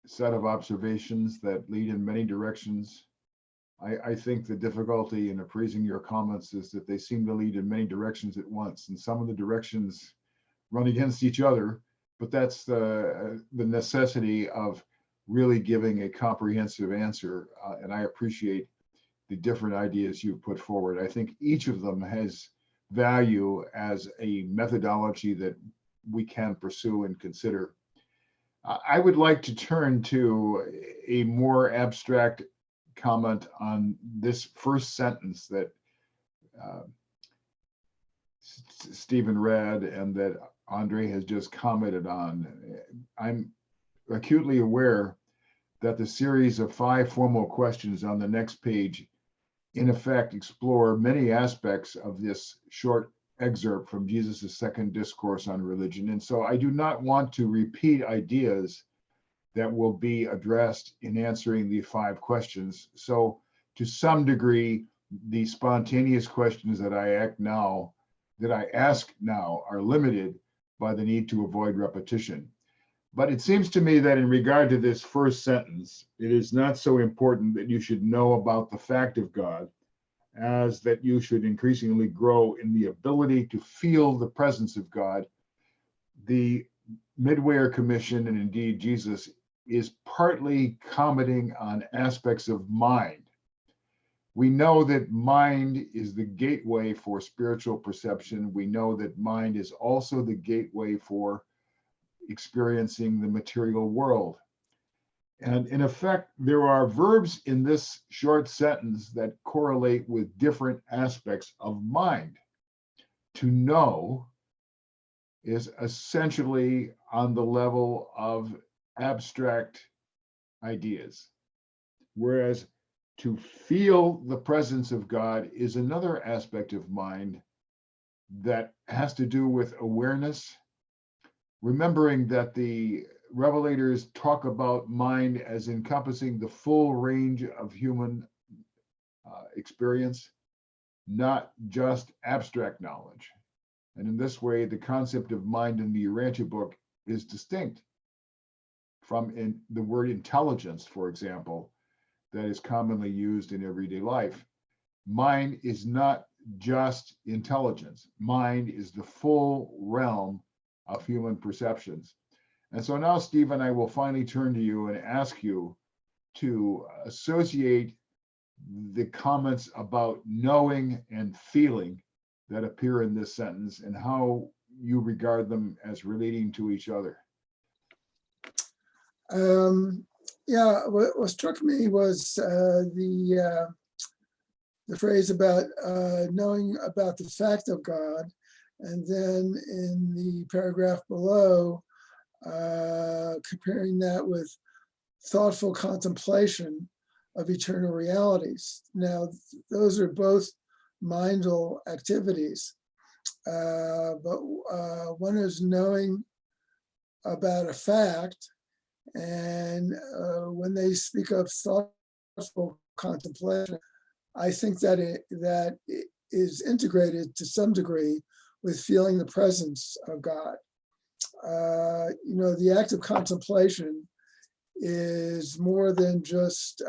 set of observations that lead in many directions. I think the difficulty in appraising your comments is that they seem to lead in many directions at once, and some of the directions run against each other, but that's the necessity of really giving a comprehensive answer, and I appreciate the different ideas you put forward. I think each of them has value as a methodology that we can pursue and consider. I would like to turn to a more abstract comment on this first sentence that Stephen read and that Andre has just commented on. I'm acutely aware that the series of 5 formal questions on the next page, in effect, explore many aspects of this short excerpt from Jesus' second discourse on religion. And so I do not want to repeat ideas that will be addressed in answering the 5 questions. So to some degree, the spontaneous questions that I ask now are limited by the need to avoid repetition. But it seems to me that in regard to this first sentence, it is not so important that you should know about the fact of God as that you should increasingly grow in the ability to feel the presence of God. The Midwear Commission, and indeed Jesus, is partly commenting on aspects of mind. We know that mind is the gateway for spiritual perception. We know that mind is also the gateway for experiencing the material world. And in effect, there are verbs in this short sentence that correlate with different aspects of mind. To know is essentially on the level of abstract ideas, whereas to feel the presence of God is another aspect of mind that has to do with awareness, remembering that the revelators talk about mind as encompassing the full range of human experience. not just abstract knowledge. And in this way, the concept of mind in the Urantia book is distinct from the word intelligence, for example, that is commonly used in everyday life. Mind is not just intelligence. Mind is the full realm of human perceptions. And so now, Stephen, I will finally turn to you and ask you to associate the comments about knowing and feeling that appear in this sentence and how you regard them as relating to each other. Yeah, what struck me was the phrase about knowing about the fact of God, and then in the paragraph below, comparing that with thoughtful contemplation of eternal realities. Now, those are both mindful activities, but one is knowing about a fact, and when they speak of thoughtful contemplation, I think that it is integrated to some degree with feeling the presence of God. The act of contemplation is more than just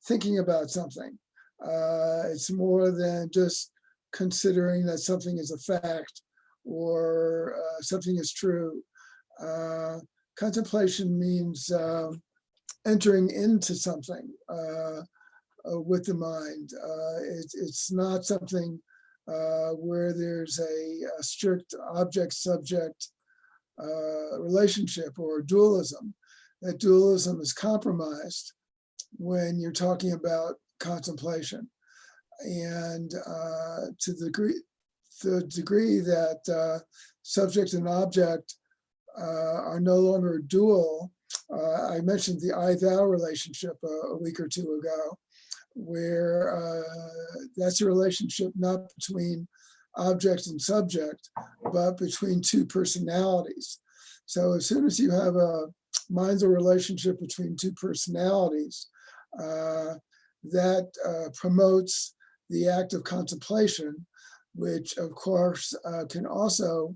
thinking about something. It's more than just considering that something is a fact or something is true. Contemplation means entering into something with the mind. It's not something where there's a strict object-subject relationship or dualism. That dualism is compromised when you're talking about contemplation. And to the degree that subject and object are no longer dual, I mentioned the I-thou relationship a week or two ago, where that's a relationship not between object and subject, but between two personalities. So as soon as you have a mindful relationship between two personalities, that promotes the act of contemplation, which of course can also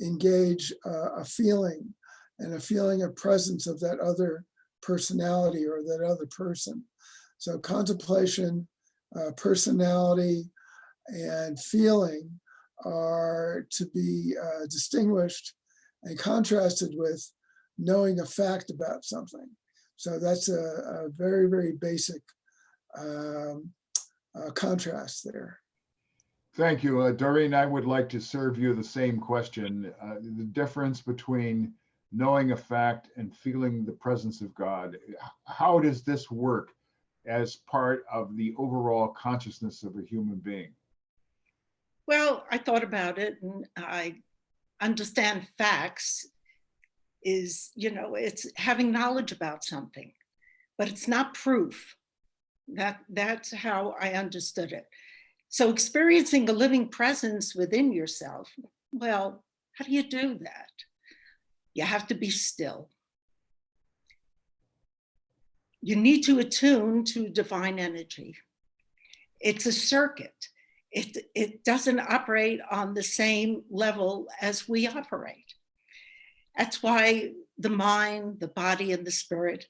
engage a feeling of presence of that other personality or that other person. So contemplation, personality, and feeling are to be distinguished and contrasted with knowing a fact about something. So that's a very, very basic contrast there. Thank you. Doreen, I would like to serve you the same question. The difference between knowing a fact and feeling the presence of God. How does this work as part of the overall consciousness of a human being? Well, I thought about it, and I understand facts is, it's having knowledge about something, but it's not proof. That's how I understood it. So experiencing a living presence within yourself, well, how do you do that? You have to be still. You need to attune to divine energy. It's a circuit. It doesn't operate on the same level as we operate. That's why the mind, the body, and the spirit,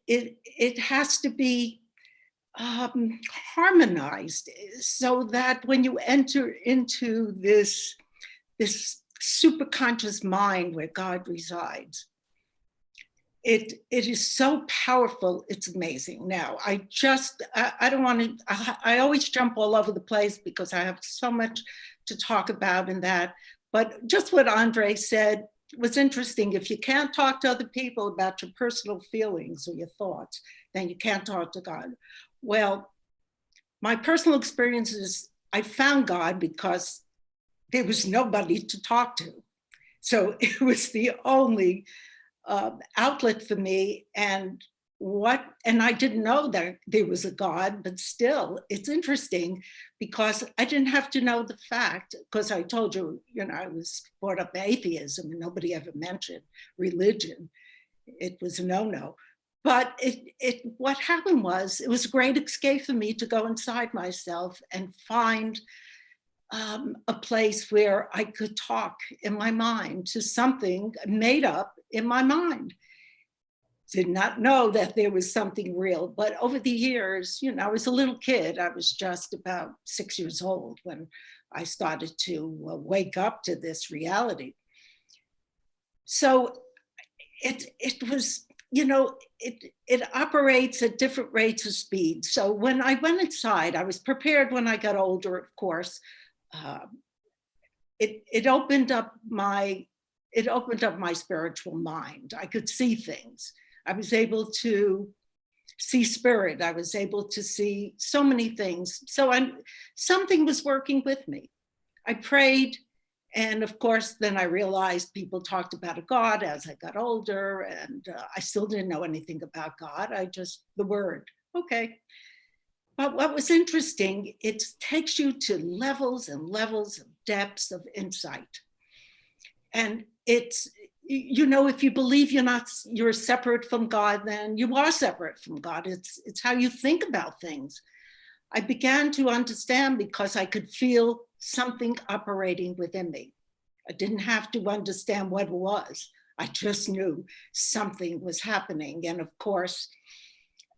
it has to be harmonized so that when you enter into this superconscious mind where God resides, it is so powerful, it's amazing. Now, I don't want to, I always jump all over the place because I have so much to talk about in that, but just what Andre said was interesting. If you can't talk to other people about your personal feelings or your thoughts, then you can't talk to God. Well, my personal experience is I found God because there was nobody to talk to. So it was the only outlet for me. And I didn't know that there was a God, but still it's interesting because I didn't have to know the fact, because I told you, I was brought up atheism and nobody ever mentioned religion. It was a no-no. But what happened was, it was a great escape for me to go inside myself and find a place where I could talk in my mind to something made up in my mind. Did not know that there was something real, but over the years, I was a little kid. I was just about 6 years old when I started to wake up to this reality. So it was, it operates at different rates of speed. So when I went inside, I was prepared. When I got older, of course, it opened up my spiritual mind. I could see things. I was able to see spirit. I was able to see so many things. So something was working with me. I prayed. And of course, then I realized people talked about a God as I got older, and I still didn't know anything about God. The word, okay. But what was interesting, it takes you to levels and levels of depths of insight. And it's, if you believe you're separate from God, then you are separate from God. It's how you think about things. I began to understand because I could feel something operating within me. I didn't have to understand what it was. I just knew something was happening. And of course,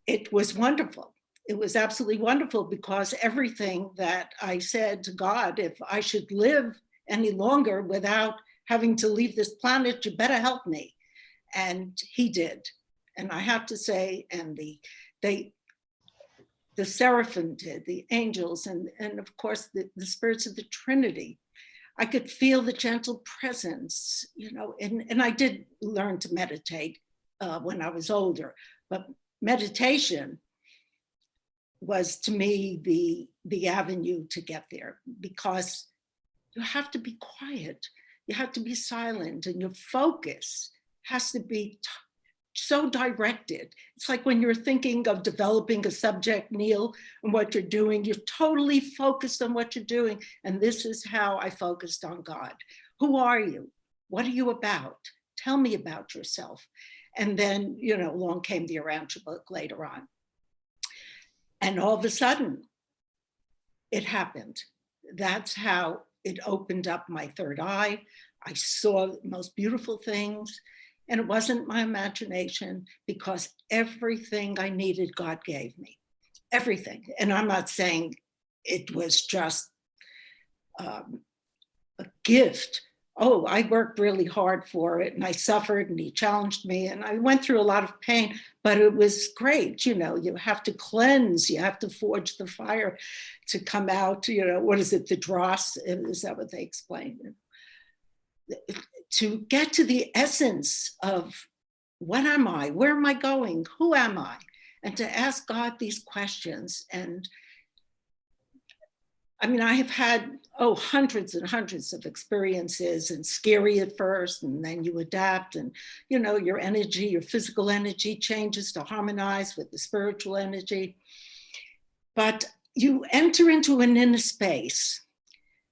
it was wonderful. It was absolutely wonderful, because everything that I said to God, if I should live any longer without having to leave this planet, you better help me. And he did. And I have to say, and the seraphim did, the angels, and of course the spirits of the Trinity. I could feel the gentle presence, and I did learn to meditate when I was older, but meditation was to me the avenue to get there, because you have to be quiet, you have to be silent, and your focus has to be so directed. It's like when you're thinking of developing a subject, Neil, and what you're doing, you're totally focused on what you're doing. And this is how I focused on God. Who are you? What are you about? Tell me about yourself. And then, along came the Arancha book later on. And all of a sudden, it happened. That's how it opened up my third eye. I saw the most beautiful things. And it wasn't my imagination, because everything I needed, God gave me. Everything. And I'm not saying it was just a gift. Oh, I worked really hard for it, and I suffered, and he challenged me, and I went through a lot of pain, but it was great. You have to cleanse, you have to forge the fire to come out, what is it, the dross? Is that what they explain? To get to the essence of what am I? Where am I going? Who am I? And to ask God these questions. And I mean, I have had, hundreds and hundreds of experiences, and scary at first, and then you adapt, and, your energy, your physical energy changes to harmonize with the spiritual energy. But you enter into an inner space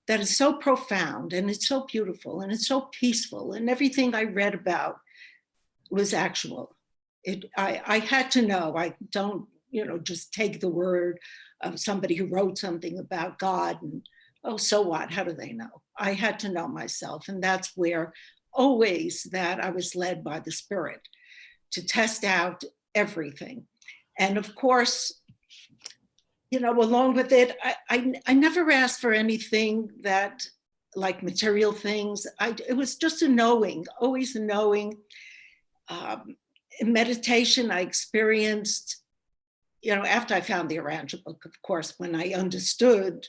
that is so profound, and it's so beautiful, and it's so peaceful, and everything I read about was actual. I had to know. I don't, just take the word of somebody who wrote something about God and, so what? How do they know? I had to know myself, and that's where always that I was led by the Spirit to test out everything. And of course, along with it, I never asked for anything that, like material things. It was just a knowing, always a knowing. In meditation, I experienced, after I found the Arancha book, of course, when I understood,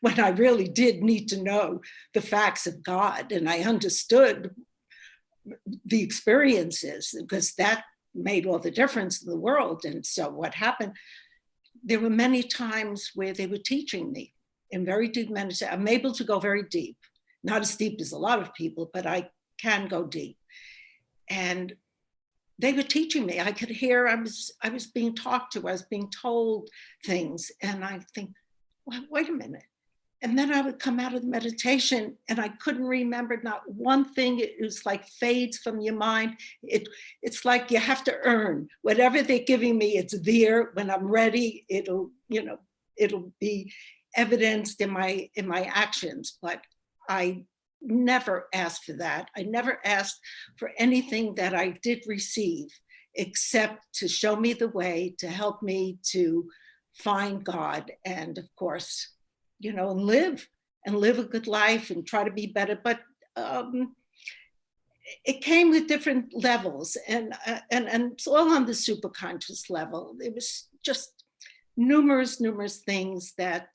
when I really did need to know the facts of God, and I understood the experiences, because that made all the difference in the world. And so what happened, there were many times where they were teaching me in very deep meditation. I'm able to go very deep, not as deep as a lot of people, but I can go deep. And they were teaching me. I could hear, I was being talked to, I was being told things. And I think, well, wait a minute. And then I would come out of the meditation and I couldn't remember not one thing. It was like fades from your mind. It's like you have to earn whatever they're giving me. It's there when I'm ready. It'll be evidenced in my actions. But I never asked for that. I never asked for anything that I did receive, except to show me the way, to help me to find God, and of course, and live a good life and try to be better. But it came with different levels, and it's all on the superconscious level. It was just numerous things that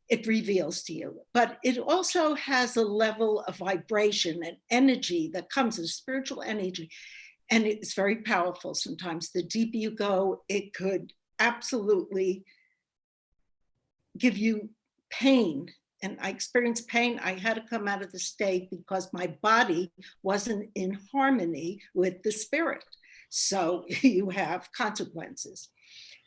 it reveals to you. But it also has a level of vibration and energy that comes, a spiritual energy, and it's very powerful. Sometimes the deeper you go, it could absolutely give you pain. And I experienced pain. I had to come out of the state because my body wasn't in harmony with the spirit. So you have consequences.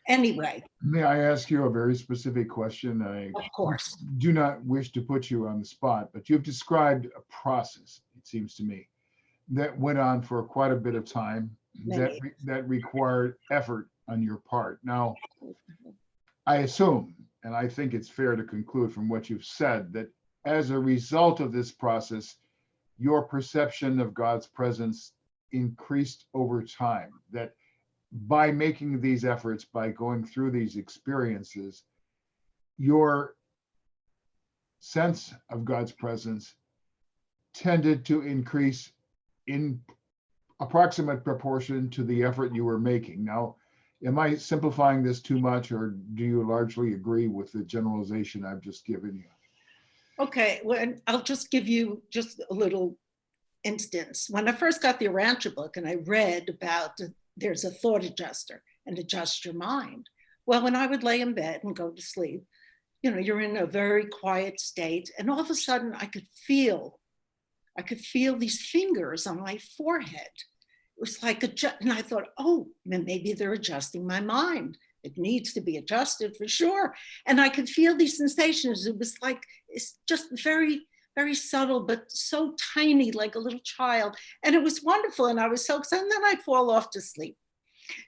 Anyway. May I ask you a very specific question? Of course. Do not wish to put you on the spot, but you've described a process, it seems to me, that went on for quite a bit of time, that required effort on your part. Now, I assume, and I think it's fair to conclude from what you've said, that as a result of this process, your perception of God's presence increased over time, that by making these efforts, by going through these experiences, your sense of God's presence tended to increase in approximate proportion to the effort you were making. Now, am I simplifying this too much, or do you largely agree with the generalization I've just given you? Okay, well, I'll just give you just a little instance. When I first got the Arantia book and I read about there's a thought adjuster and adjust your mind. Well, when I would lay in bed and go to sleep, you're in a very quiet state, and all of a sudden I could feel these fingers on my forehead. It was like and I thought, oh, maybe they're adjusting my mind. It needs to be adjusted for sure. And I could feel these sensations. It was like, it's just very, very subtle, but so tiny, like a little child. And it was wonderful. And I was so excited. And then I'd fall off to sleep.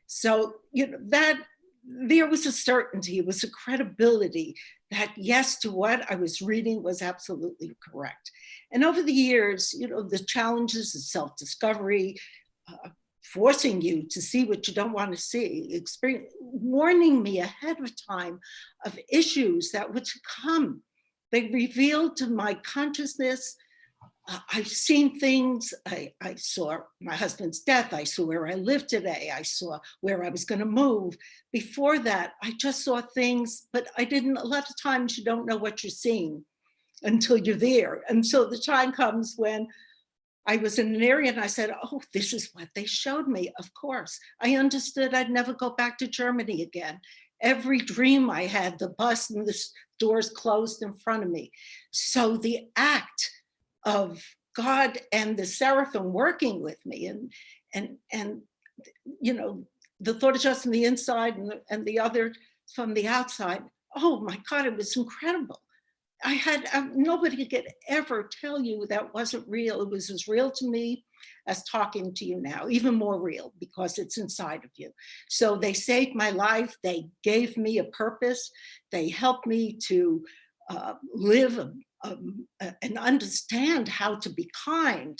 So, that there was a certainty, it was a credibility that yes, to what I was reading was absolutely correct. And over the years, the challenges of self-discovery, forcing you to see what you don't want to see, warning me ahead of time of issues that would come. They revealed to my consciousness. I've seen things. I saw my husband's death. I saw where I live today. I saw where I was going to move. Before that, I just saw things, but a lot of times you don't know what you're seeing until you're there. And so the time comes when I was in an area and I said, oh, this is what they showed me. Of course, I understood I'd never go back to Germany again. Every dream I had, the bus and the doors closed in front of me. So the act of God and the seraphim working with me, and the thought adjust from the inside and the other from the outside. Oh my God, it was incredible. Nobody could ever tell you that wasn't real. It was as real to me as talking to you now, even more real because it's inside of you. So they saved my life. They gave me a purpose. They helped me to live and understand how to be kind.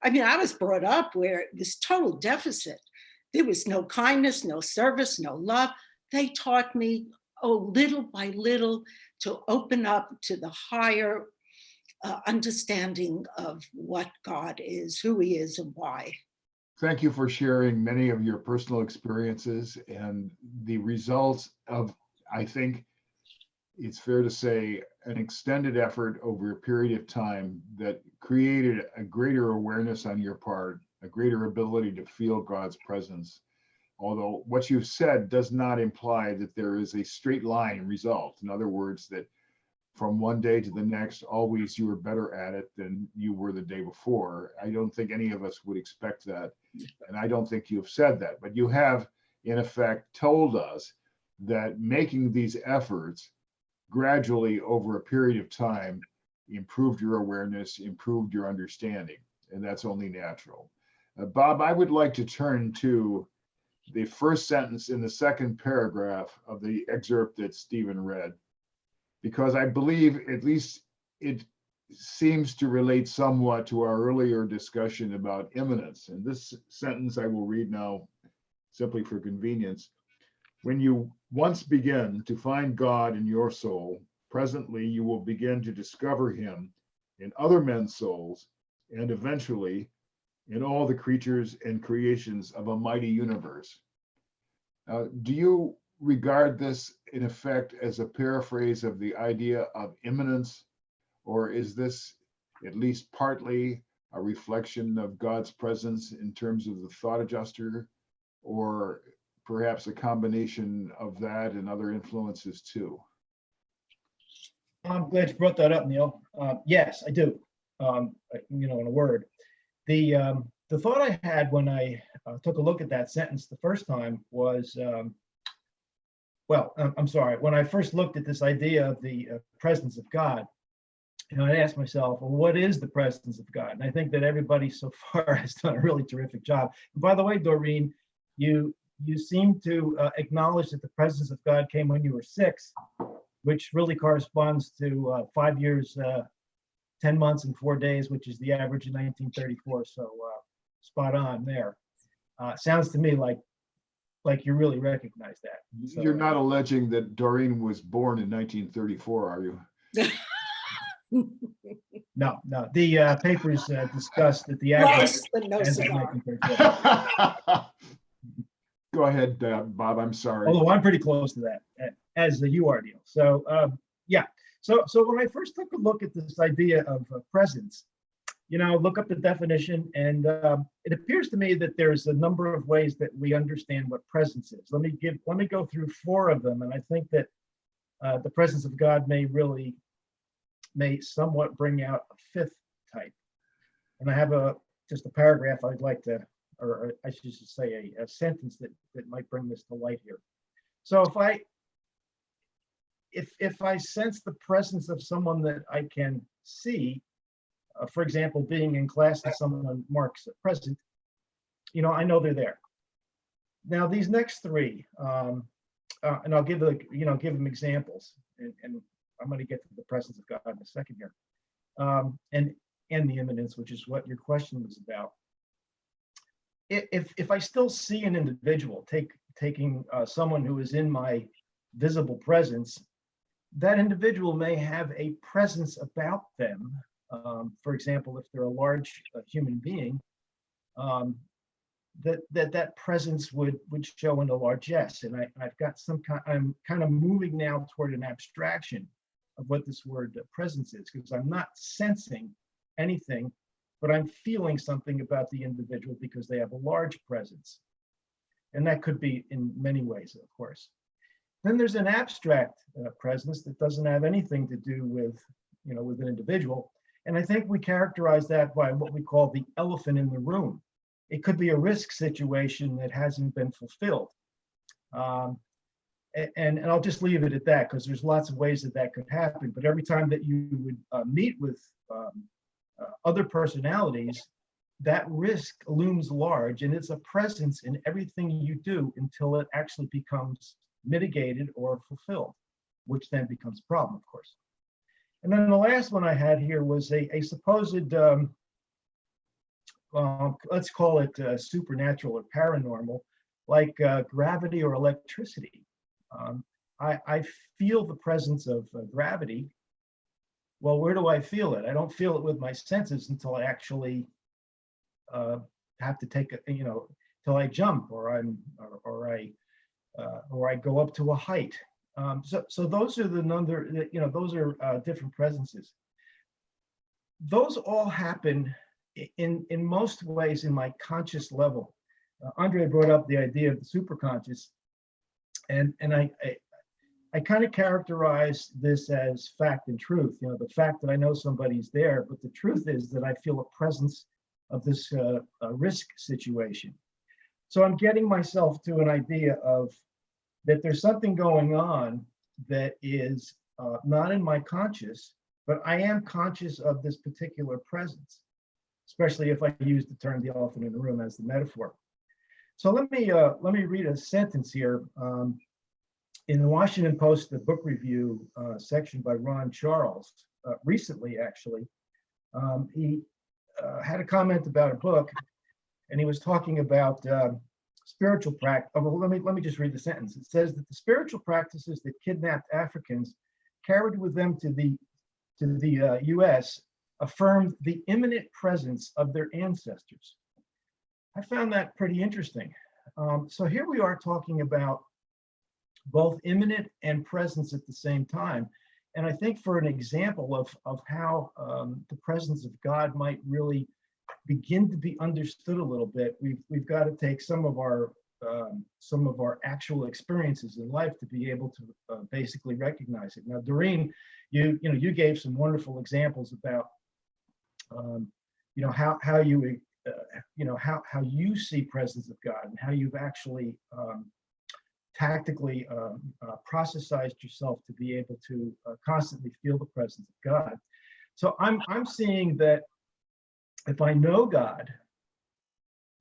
I mean, I was brought up where it was total deficit. There was no kindness, no service, no love. They taught me, little by little, to open up to the higher understanding of what God is, who he is, and why. Thank you for sharing many of your personal experiences and the results of, I think it's fair to say, an extended effort over a period of time that created a greater awareness on your part, a greater ability to feel God's presence. Although what you've said does not imply that there is a straight line result. In other words, that from one day to the next, always you were better at it than you were the day before. I don't think any of us would expect that. And I don't think you've said that, but you have in effect told us that making these efforts gradually over a period of time improved your awareness, improved your understanding, and that's only natural. Bob, I would like to turn to the first sentence in the second paragraph of the excerpt that Stephen read, because I believe at least it seems to relate somewhat to our earlier discussion about immanence. And this sentence I will read now simply for convenience. When you once begin to find God in your soul, presently you will begin to discover him in other men's souls, and eventually in all the creatures and creations of a mighty universe. Do you regard this in effect as a paraphrase of the idea of immanence, or is this at least partly a reflection of God's presence in terms of the thought adjuster, or perhaps a combination of that and other influences too? I'm glad you brought that up, Neil. Yes, I do. In a word, the thought I had when I took a look at that sentence the first time was, I'm sorry. When I first looked at this idea of the presence of God, I asked myself, well, what is the presence of God? And I think that everybody so far has done a really terrific job. And by the way, Doreen, you seem to acknowledge that the presence of God came when you were 6, which really corresponds to 5 years, 10 months and 4 days, which is the average in 1934. So spot on there. Sounds to me like you really recognize that. So, you're not alleging that Doreen was born in 1934, are you? No. The papers discussed that the average Less than no ends in cigar. 1934. Go ahead, Bob, I'm sorry. Although I'm pretty close to that, as you are, Neil. So yeah. So when I first took a look at this idea of presence, look up the definition, and it appears to me that there's a number of ways that we understand what presence is. Let me go through 4 of them, and I think that the presence of God may somewhat bring out a 5th type. And I have just a paragraph I'd like to, or I should just say a sentence that might bring this to light here. So if I sense the presence of someone that I can see, for example, being in class and someone marks present, I know they're there. Now these next 3, and I'll give them examples, and I'm going to get to the presence of God in a second here, and the immanence, which is what your question was about. If I still see an individual taking someone who is in my visible presence, that individual may have a presence about them. For example, if they're a large human being, that presence would show in a largesse. And I've got I'm kind of moving now toward an abstraction of what this word presence is, because I'm not sensing anything, but I'm feeling something about the individual because they have a large presence. And that could be in many ways, of course. Then there's an abstract presence that doesn't have anything to do with an individual. And I think we characterize that by what we call the elephant in the room. It could be a risk situation that hasn't been fulfilled. And I'll just leave it at that, because there's lots of ways that could happen. But every time that you would meet with other personalities, that risk looms large, and it's a presence in everything you do until it actually becomes mitigated or fulfilled, which then becomes a problem, of course. And then the last one I had here was a supposed, let's call it supernatural or paranormal, like gravity or electricity. I feel the presence of gravity. Well, where do I feel it? I don't feel it with my senses until I actually have to take till I jump or I go up to a height. So those are those are different presences. Those all happen in most ways in my conscious level. Andre brought up the idea of the superconscious, and I kind of characterize this as fact and truth. The fact that I know somebody's there, but the truth is that I feel a presence of this risk situation. So I'm getting myself to an idea of that there's something going on that is not in my conscious, but I am conscious of this particular presence, especially if I use the term the elephant in the room as the metaphor. So let me read a sentence here. In the Washington Post, the book review section by Ron Charles, recently actually, he had a comment about a book, and he was talking about spiritual practice. Oh, well, let me just read the sentence. It says that the spiritual practices that kidnapped Africans carried with them to the U.S. affirmed the imminent presence of their ancestors. I found that pretty interesting. So here we are talking about both imminent and presence at the same time. And I think for an example of how the presence of God might really begin to be understood a little bit, we've got to take some of our actual experiences in life to be able to basically recognize it. Now, Doreen, you gave some wonderful examples about how you how you see presence of God and how you've actually tactically processized yourself to be able to constantly feel the presence of God. So I'm seeing that if I know God,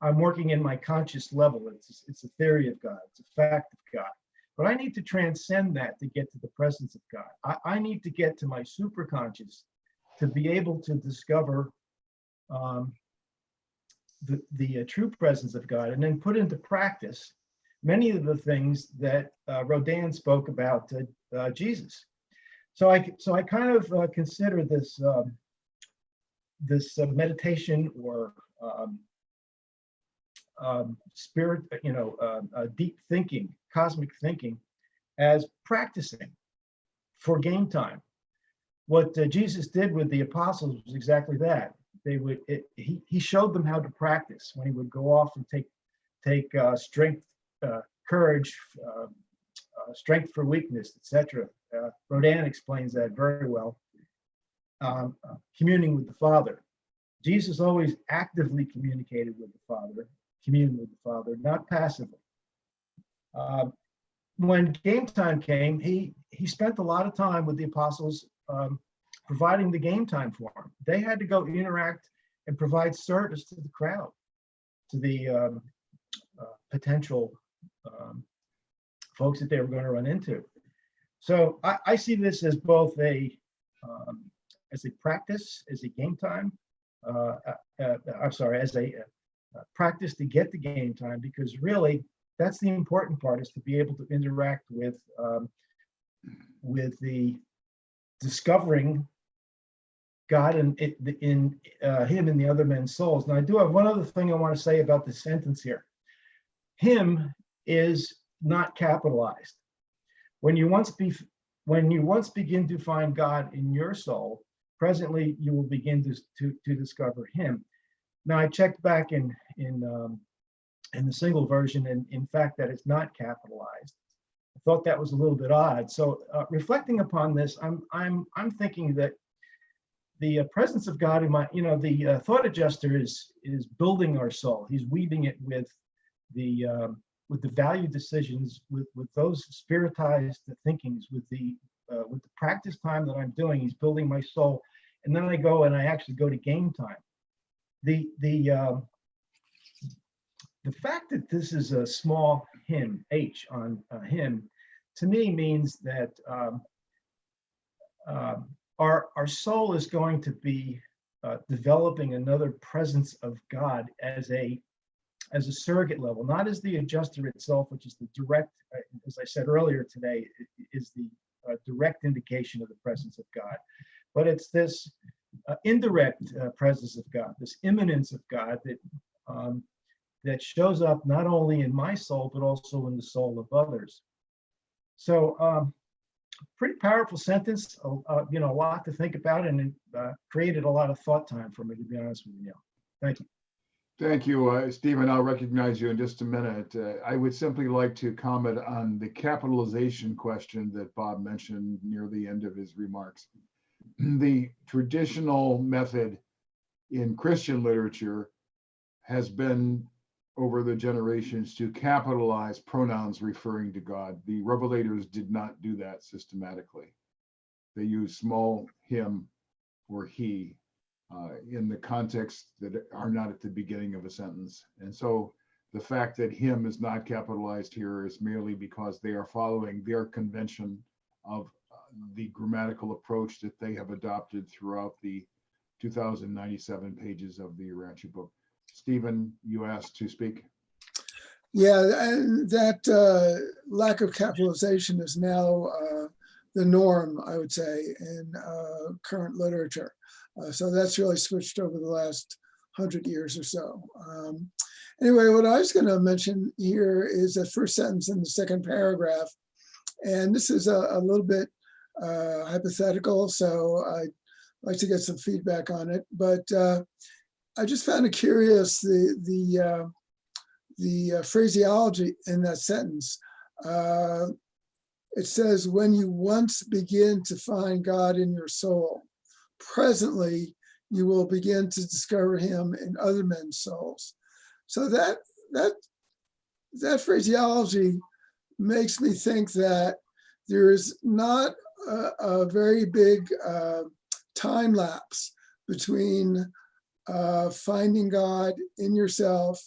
I'm working in my conscious level. It's a theory of God. It's a fact of God. But I need to transcend that to get to the presence of God. I need to get to my superconscious to be able to discover the true presence of God, and then put into practice many of the things that Rodin spoke about Jesus. So I kind of consider this meditation or spirit, deep thinking, cosmic thinking, as practicing for game time. What Jesus did with the apostles was exactly that. He showed them how to practice when he would go off and take strength, courage, strength for weakness, etc. Rodin explains that very well. Communing with the Father. Jesus always actively communicated with the Father, communed with the Father, not passively. When game time came, he spent a lot of time with the apostles, providing the game time for them. They had to go interact and provide service to the crowd, to the potential folks that they were going to run into. So I see this as both a practice, as a game time. As a practice to get the game time, because really that's the important part, is to be able to interact with the discovering God in him and the other men's souls. Now I do have one other thing I want to say about this sentence here. Him is not capitalized. When you once begin to find God in your soul, presently you will begin to discover him. Now I checked back in the single version, and in fact that it's not capitalized. I thought that was a little bit odd. So reflecting upon this, I'm thinking that the presence of God in my, the thought adjuster is building our soul. He's weaving it with the value decisions, with those spiritized thinkings, with the practice time that I'm doing. He's building my soul, and then I go and I actually go to game time. The fact that this is a small him, H on him, to me means that our soul is going to be developing another presence of God as a surrogate level, not as the adjuster itself, which is the direct, as I said earlier today, is the direct indication of the presence of God. But it's this indirect presence of God, this immanence of God that shows up not only in my soul, but also in the soul of others. So pretty powerful sentence, a lot to think about, and it created a lot of thought time for me, to be honest with you. Thank you. Thank you, Stephen. I'll recognize you in just a minute. I would simply like to comment on the capitalization question that Bob mentioned near the end of his remarks. The traditional method in Christian literature has been, over the generations, to capitalize pronouns referring to God. The Revelators did not do that systematically. they use small him or he in the context that are not at the beginning of a sentence. And so the fact that him is not capitalized here is merely because they are following their convention of the grammatical approach that they have adopted throughout the 2,097 pages of the Urantia book. Stephen, you asked to speak. Yeah, and that lack of capitalization is now the norm, I would say, in current literature. So that's really switched over the last 100 years or so. Anyway, what I was going to mention here is that first sentence in the second paragraph. And this is a little bit hypothetical, so I'd like to get some feedback on it. But I just found it curious, the phraseology in that sentence. It says, when you once begin to find God in your soul, presently you will begin to discover him in other men's souls. So that phraseology makes me think that there is not a very big time lapse between finding God in yourself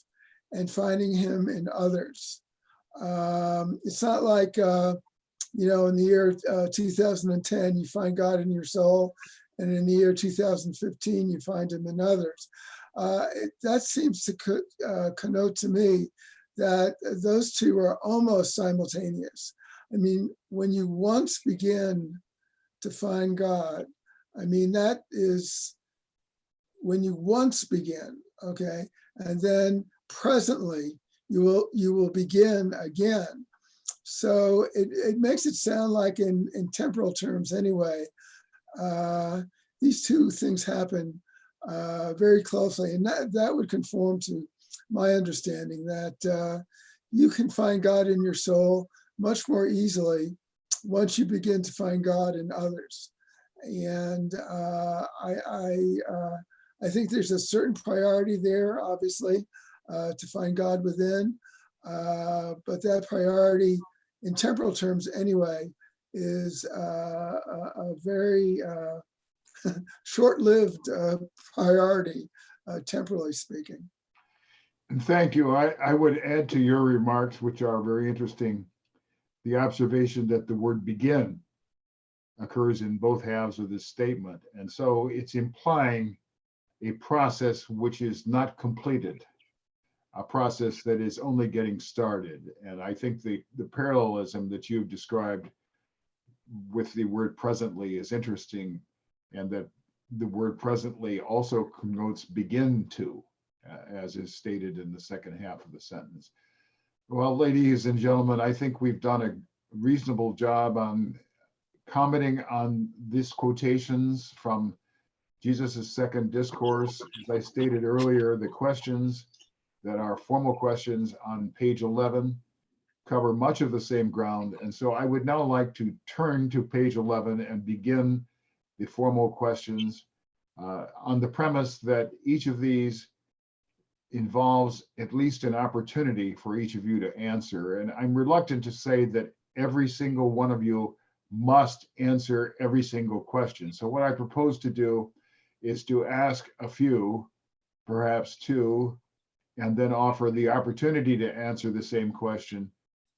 and finding him in others. It's not like, in the year 2010, you find God in your soul, and in the year 2015, you find him in others. That seems to connote to me that those two are almost simultaneous. I mean, when you once begin to find God, I mean, that is when you once begin, okay? And then presently, you will begin again. So it makes it sound like in temporal terms anyway, these two things happen very closely. And that would conform to my understanding that you can find God in your soul much more easily once you begin to find God in others. And I think there's a certain priority there, obviously, to find God within. But that priority, in temporal terms anyway, is a very short-lived priority, temporally speaking. And thank you. I would add to your remarks, which are very interesting, the observation that the word begin occurs in both halves of this statement. And so it's implying a process which is not completed, a process that is only getting started. And I think the parallelism that you've described with the word presently is interesting, and that the word presently also connotes begin to, as is stated in the second half of the sentence. Well, ladies and gentlemen, I think we've done a reasonable job on commenting on these quotations from Jesus' second discourse. As I stated earlier, the questions that are formal questions on page 11 cover much of the same ground. And so I would now like to turn to page 11 and begin the formal questions on the premise that each of these involves at least an opportunity for each of you to answer. And I'm reluctant to say that every single one of you must answer every single question. So what I propose to do is to ask a few, perhaps two, and then offer the opportunity to answer the same question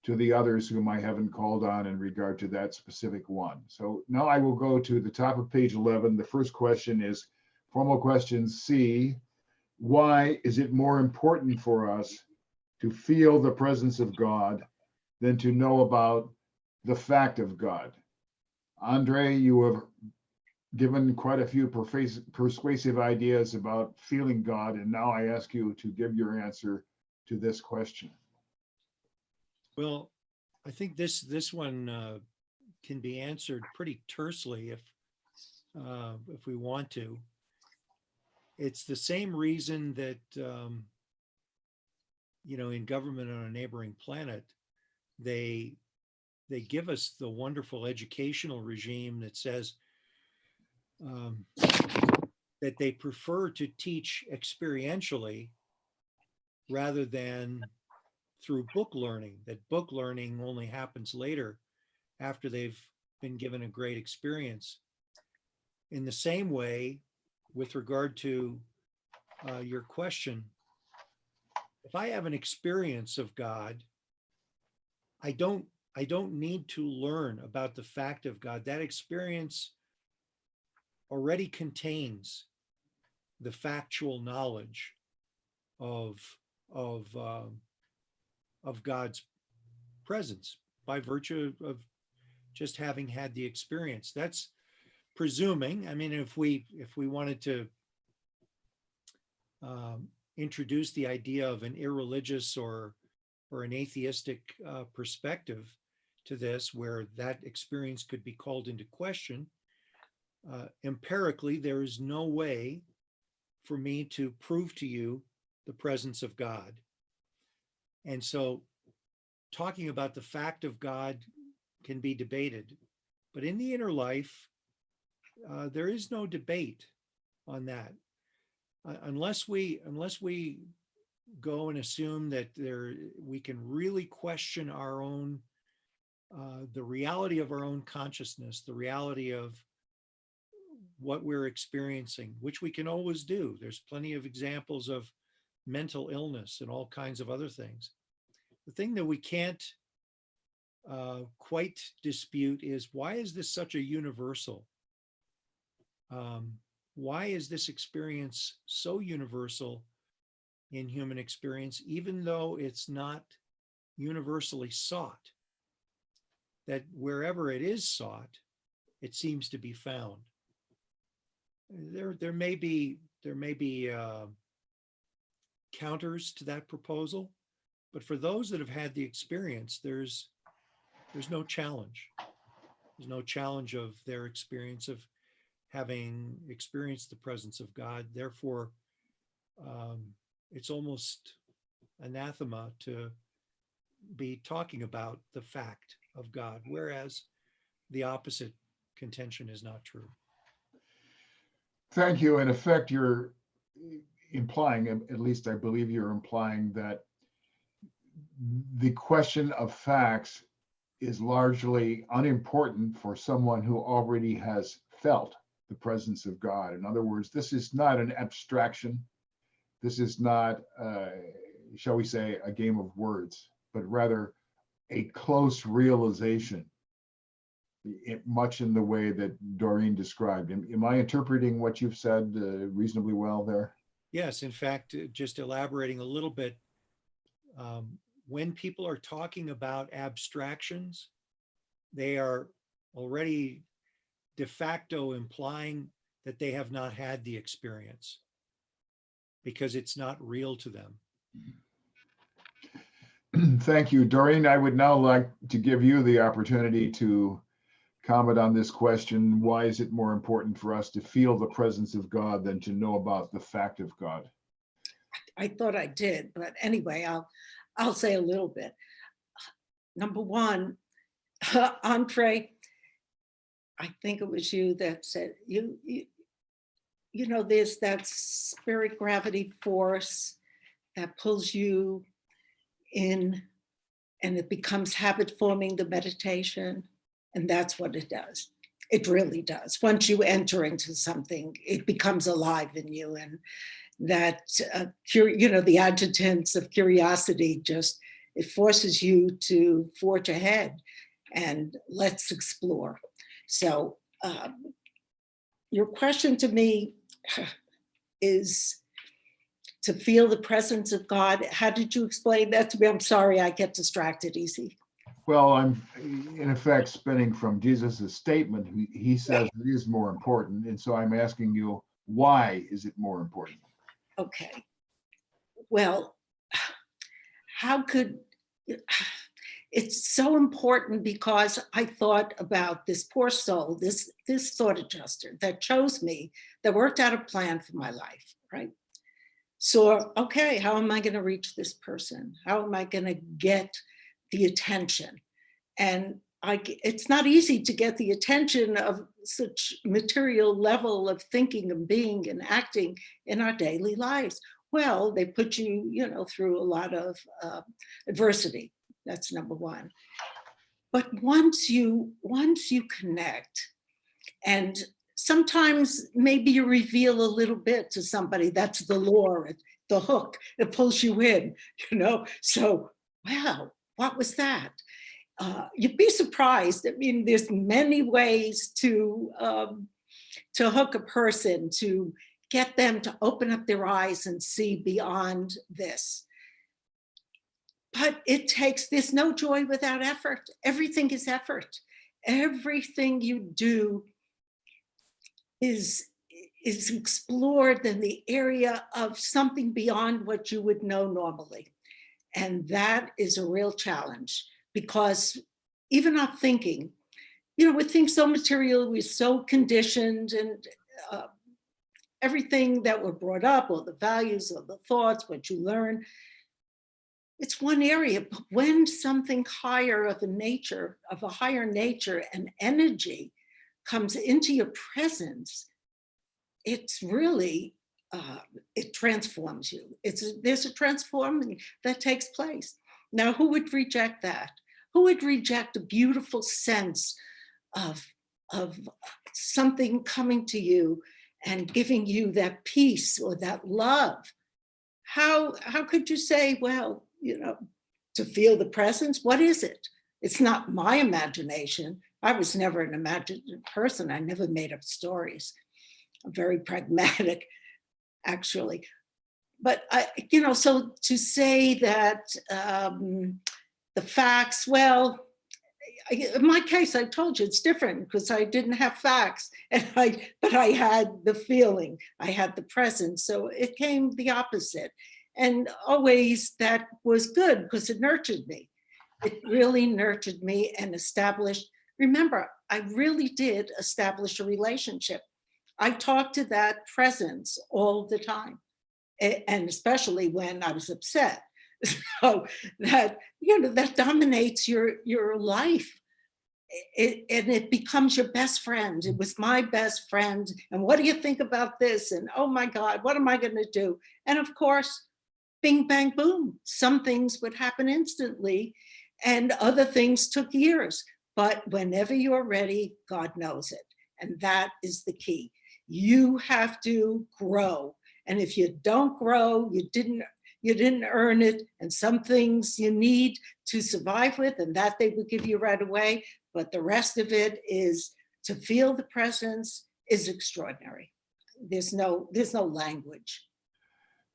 to the others whom I haven't called on in regard to that specific one. So now I will go to the top of page 11. The first question is formal question C. Why is it more important for us to feel the presence of God than to know about the fact of God? Andre, you have given quite a few persuasive ideas about feeling God, and now I ask you to give your answer to this question. Well, I think this one can be answered pretty tersely if we want to. It's the same reason that in Government on a Neighboring Planet, they give us the wonderful educational regime that says that they prefer to teach experientially rather than through book learning, that book learning only happens later after they've been given a great experience. In the same way, with regard to your question, if I have an experience of God, I don't need to learn about the fact of God. That experience already contains the factual knowledge of God's presence by virtue of just having had the experience. That's presuming. I mean, if we wanted to introduce the idea of an irreligious or an atheistic perspective to this, where that experience could be called into question, empirically, there is no way for me to prove to you the presence of God. And so talking about the fact of God can be debated, but in the inner life, there is no debate on that. Unless we go and assume that we can really question our own, the reality of our own consciousness, the reality of what we're experiencing, which we can always do. There's plenty of examples of mental illness and all kinds of other things. The thing that we can't quite dispute is, why is this such a universal? Why is this experience so universal in human experience, even though it's not universally sought? That wherever it is sought, it seems to be found. There may be counters to that proposal, but for those that have had the experience, there's no challenge. There's no challenge of their experience of having experienced the presence of God. Therefore, it's almost anathema to be talking about the fact of God, whereas the opposite contention is not true. Thank you. In effect, you're implying, at least I believe you're implying, that the question of facts is largely unimportant for someone who already has felt the presence of God. In other words, this is not an abstraction. This is not, shall we say, a game of words, but rather a close realization, much in the way that Doreen described. Am I interpreting what you've said reasonably well there? Yes, in fact, just elaborating a little bit, when people are talking about abstractions, they are already de facto implying that they have not had the experience because it's not real to them. Thank you, Doreen. I would now like to give you the opportunity to comment on this question. Why is it more important for us to feel the presence of God than to know about the fact of God? I thought I did, but anyway, I'll say a little bit. Number one, Andre, I think it was you that said, you know, there's that spirit gravity force that pulls you in, and it becomes habit forming, the meditation. And that's what it does. It really does. Once you enter into something, it becomes alive in you. And that, you know, the adjutants of curiosity, just, it forces you to forge ahead and let's explore. So your question to me is to feel the presence of God. How did you explain that to me? I'm sorry, I get distracted easy. Well, I'm in effect spinning from Jesus's statement. He says it is more important. And so I'm asking you, why is it more important? Okay. Well, how could, it's so important because I thought about this poor soul, this thought adjuster that chose me, that worked out a plan for my life, right? So, okay, how am I going to reach this person? How am I going to get the attention? And it's not easy to get the attention of such material level of thinking and being and acting in our daily lives. Well, they put you, you know, through a lot of adversity. That's number one. But once you connect, and sometimes maybe you reveal a little bit to somebody, that's the lure, the hook, it pulls you in, So, wow, what was that? You'd be surprised. I mean, there's many ways to hook a person, to get them to open up their eyes and see beyond this. But there's no joy without effort. Everything is effort. Everything you do is explored in the area of something beyond what you would know normally. And that is a real challenge, because even our thinking, we think so material, we're so conditioned, and everything that we're brought up, or the values, or the thoughts, what you learn, it's one area. But when something higher of a higher nature and energy comes into your presence, it's really, it transforms you. There's a transforming that takes place. Now, who would reject that? Who would reject a beautiful sense of something coming to you and giving you that peace or that love? How could you say, well, to feel the presence, what is it? It's not my imagination. I was never an imaginative person. I never made up stories. I'm very pragmatic, actually. But so to say that the facts, well, in my case, I told you it's different because I didn't have facts, but I had the feeling, I had the presence. So it came the opposite. And always that was good because it nurtured me. It really nurtured me and established, remember, I really did establish a relationship. I talked to that presence all the time, and especially when I was upset. So that, that dominates your life. And it becomes your best friend. It was my best friend. And what do you think about this? And oh my God, what am I going to do? And of course, bing, bang, boom. Some things would happen instantly and other things took years. But whenever you're ready, God knows it. And that is the key. You have to grow. And if you don't grow, you didn't earn it. And some things you need to survive with, and that they will give you right away. But the rest of it is to feel the presence is extraordinary. There's no language.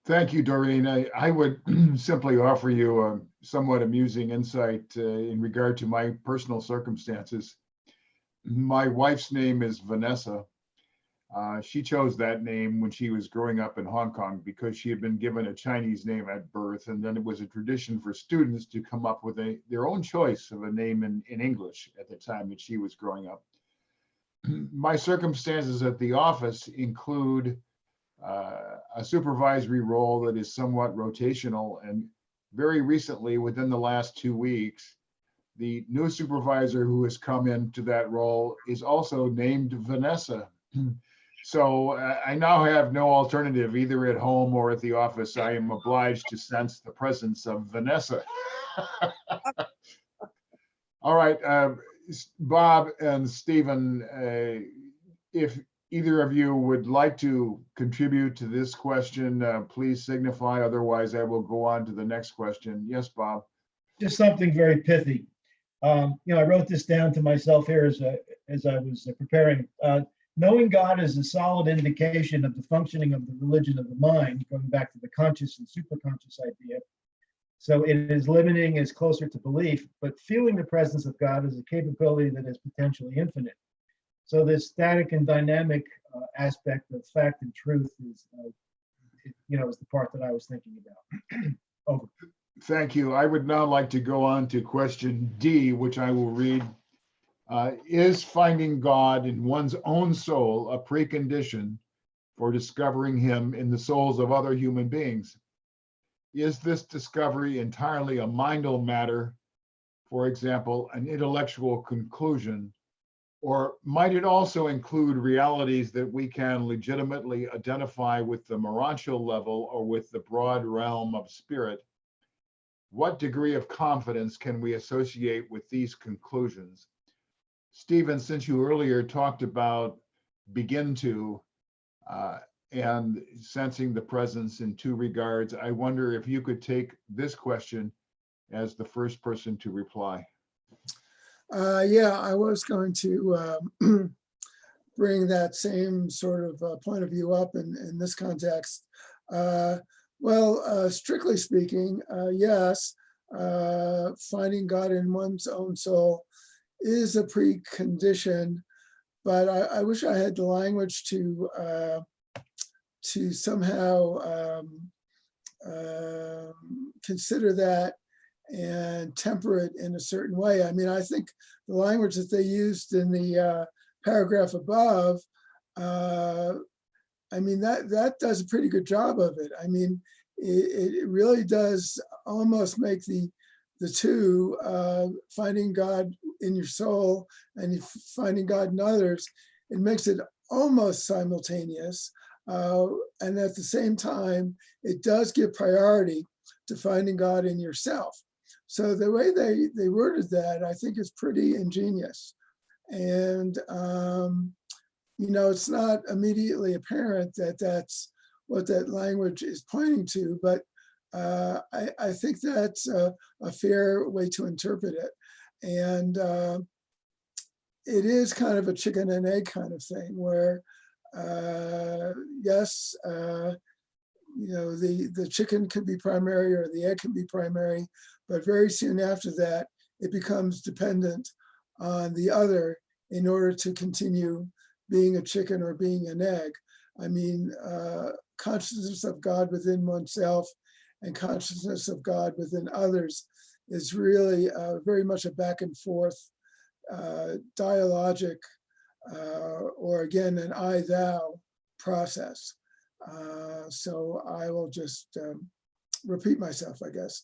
Thank you, Doreen. I would simply offer you a somewhat amusing insight in regard to my personal circumstances. My wife's name is Vanessa. She chose that name when she was growing up in Hong Kong because she had been given a Chinese name at birth, and then it was a tradition for students to come up with their own choice of a name in English at the time that she was growing up. My circumstances at the office include a supervisory role that is somewhat rotational, and very recently, within the last 2 weeks, the new supervisor who has come into that role is also named Vanessa. So I now have no alternative, either at home or at the office. I am obliged to sense the presence of Vanessa. All right, Bob and Stephen, if either of you would like to contribute to this question, please signify. Otherwise, I will go on to the next question. Yes, Bob. Just something very pithy. I wrote this down to myself here as I was preparing. Knowing God is a solid indication of the functioning of the religion of the mind, going back to the conscious and superconscious idea. So it is limiting, is closer to belief, but feeling the presence of God is a capability that is potentially infinite. So this static and dynamic aspect of fact and truth is, is the part that I was thinking about. Over. Thank you. I would now like to go on to question D, which I will read. Is finding God in one's own soul a precondition for discovering him in the souls of other human beings? Is this discovery entirely a mindal matter, for example, an intellectual conclusion, or might it also include realities that we can legitimately identify with the Morontial level or with the broad realm of spirit? What degree of confidence can we associate with these conclusions? Stephen, since you earlier talked about begin to and sensing the presence in two regards, I wonder if you could take this question as the first person to reply. Yeah, I was going to bring that same sort of point of view up in this context. Well, strictly speaking, yes, finding God in one's own soul is a precondition, but I wish I had the language to somehow consider that and temper it in a certain way. I mean, I think the language that they used in the paragraph above, I mean, that does a pretty good job of it. I mean, it really does almost make the two, finding God in your soul and finding God in others, it makes it almost simultaneous. And at the same time, it does give priority to finding God in yourself. So the way they worded that, I think, is pretty ingenious. And, you know, it's not immediately apparent that that's what that language is pointing to, but I think that's a fair way to interpret it. And it is kind of a chicken and egg kind of thing where, yes, you know, the chicken can be primary or the egg can be primary, but very soon after that, it becomes dependent on the other in order to continue being a chicken or being an egg. I mean, consciousness of God within oneself and consciousness of God within others is really very much a back and forth dialogic, or again, an I-thou process. So I will just repeat myself, I guess.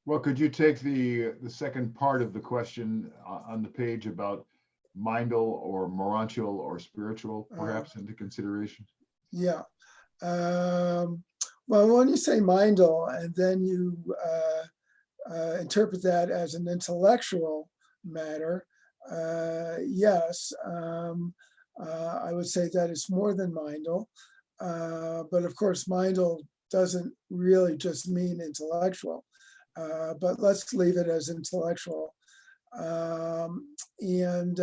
Well, could you take the second part of the question on the page about mindal or morontial or spiritual, perhaps, into consideration? Yeah. Well, when you say mindal and then you interpret that as an intellectual matter, yes, I would say that it's more than mindal. But of course, mindal doesn't really just mean intellectual, but let's leave it as intellectual. And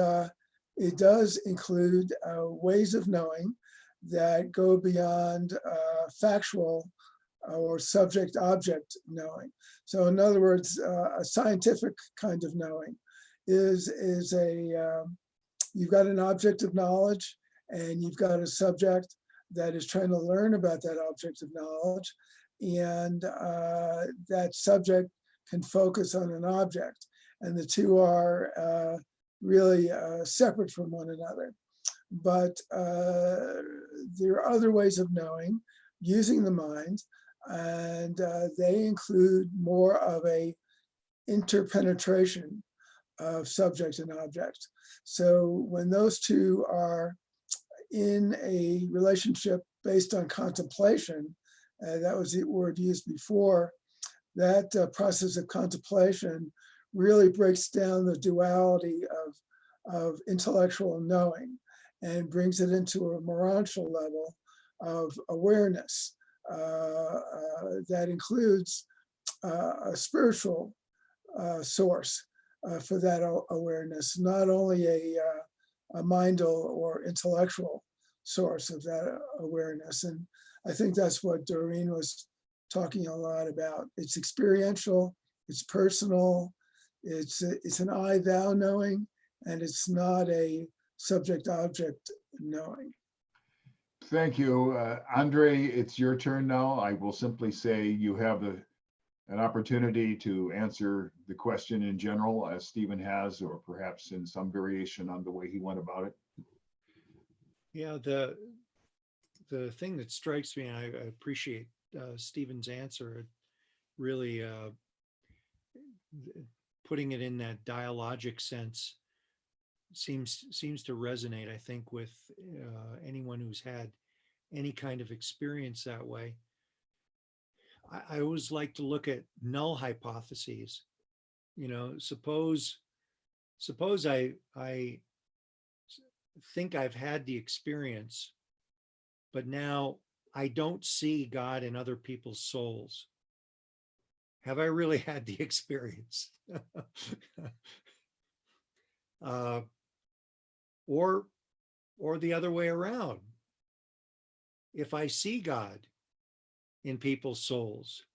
it does include ways of knowing that go beyond factual or subject-object knowing. So in other words, a scientific kind of knowing is a, you've got an object of knowledge and you've got a subject that is trying to learn about that object of knowledge. And that subject can focus on an object. And the two are really separate from one another. But there are other ways of knowing using the mind, and they include more of a interpenetration of subject and object. So when those two are in a relationship based on contemplation, that was the word used before, that process of contemplation really breaks down the duality of intellectual knowing and brings it into a morontial level of awareness that includes a spiritual source for that awareness, not only a mindal or intellectual source of that awareness. And I think that's what Doreen was talking a lot about. It's experiential, it's personal, it's an I-thou knowing, and it's not a subject-object knowing. Thank you. Andre, it's your turn now. I will simply say you have an opportunity to answer the question in general, as Stephen has, or perhaps in some variation on the way he went about it. Yeah, the thing that strikes me, and I appreciate Stephen's answer, really putting it in that dialogic sense seems to resonate, I think, with anyone who's had any kind of experience that way. I always like to look at null hypotheses. Suppose I think I've had the experience, but now I don't see God in other people's souls. Have I really had the experience? Or the other way around. If I see God in people's souls,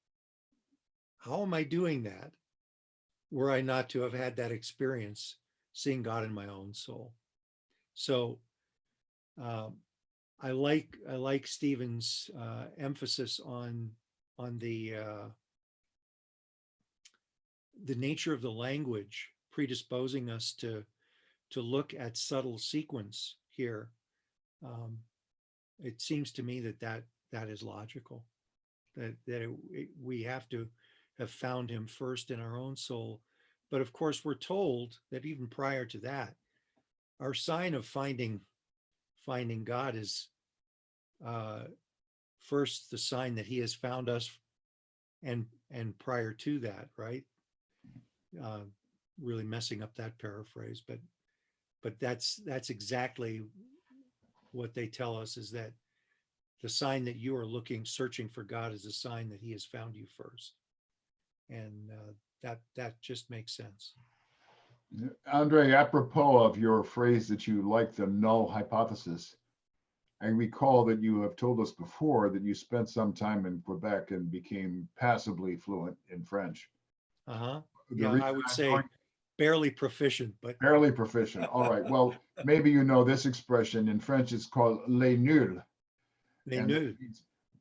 how am I doing that? Were I not to have had that experience, seeing God in my own soul? So I like Stephen's emphasis on the nature of the language predisposing us to look at subtle sequence here. It seems to me that is logical, that we have to have found him first in our own soul. But of course, we're told that even prior to that, our sign of finding God is first the sign that he has found us, and prior to that, right? Really messing up that paraphrase, but that's exactly what they tell us, is that the sign that you are searching for God is a sign that he has found you first. And that just makes sense. Andre, apropos of your phrase that you like the null hypothesis, I recall that you have told us before that you spent some time in Quebec and became passably fluent in French. Uh-huh. The Yeah, reason I would I'm say going- barely proficient, but Barely proficient. All right. Well, maybe you know this expression in French. It's called les nuls. they And knew.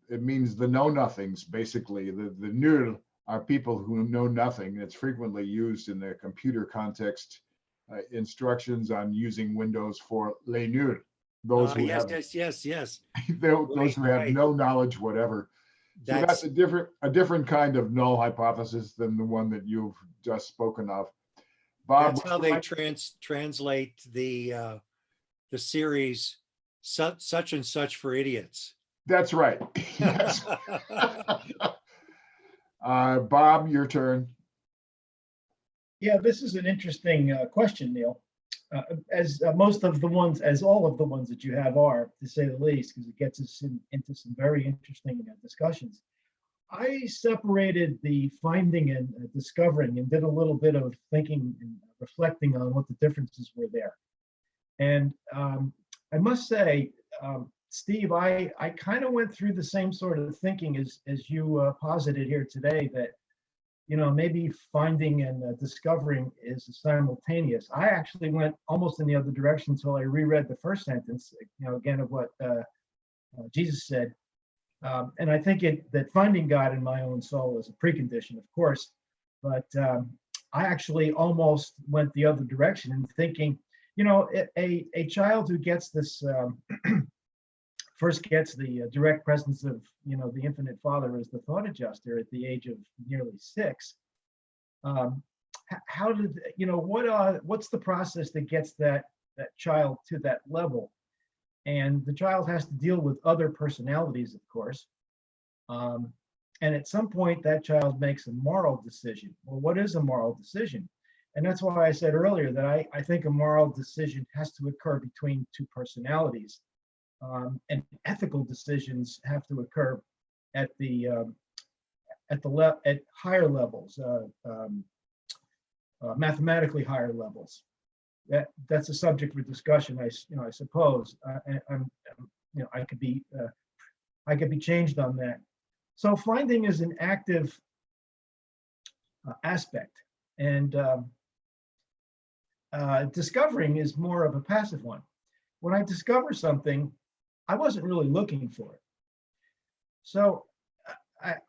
it means the know-nothings, basically. The nuls are people who know nothing. It's frequently used in the computer context, instructions on using Windows for les nuls, those who Yes, have yes. those who have Right. no knowledge whatever. So that's a different kind of null hypothesis than the one that you've just spoken of. Bob, That's how they translate the series such and such for idiots. that's right. Yes. Bob, your turn. Yeah, this is an interesting question, Neil. As all of the ones that you have are, to say the least, because it gets us into some very interesting discussions. I separated the finding and discovering, and did a little bit of thinking and reflecting on what the differences were there. And I must say, Steve, I kind of went through the same sort of thinking as you posited here today, that maybe finding and discovering is simultaneous. I actually went almost in the other direction until I reread the first sentence, again, of what Jesus said. And I think that finding God in my own soul is a precondition, of course, but I actually almost went the other direction in thinking, a child who gets this, first gets the direct presence of, the infinite Father as the thought adjuster at the age of nearly 6. How did, what's the process that gets that child to that level? And the child has to deal with other personalities, of course. And at some point, that child makes a moral decision. Well, what is a moral decision? And that's why I said earlier that I think a moral decision has to occur between two personalities. And ethical decisions have to occur at higher levels, mathematically higher levels. That's a subject for discussion, I suppose. I could be changed on that. So finding is an active aspect, and discovering is more of a passive one. When I discover something, I wasn't really looking for it. So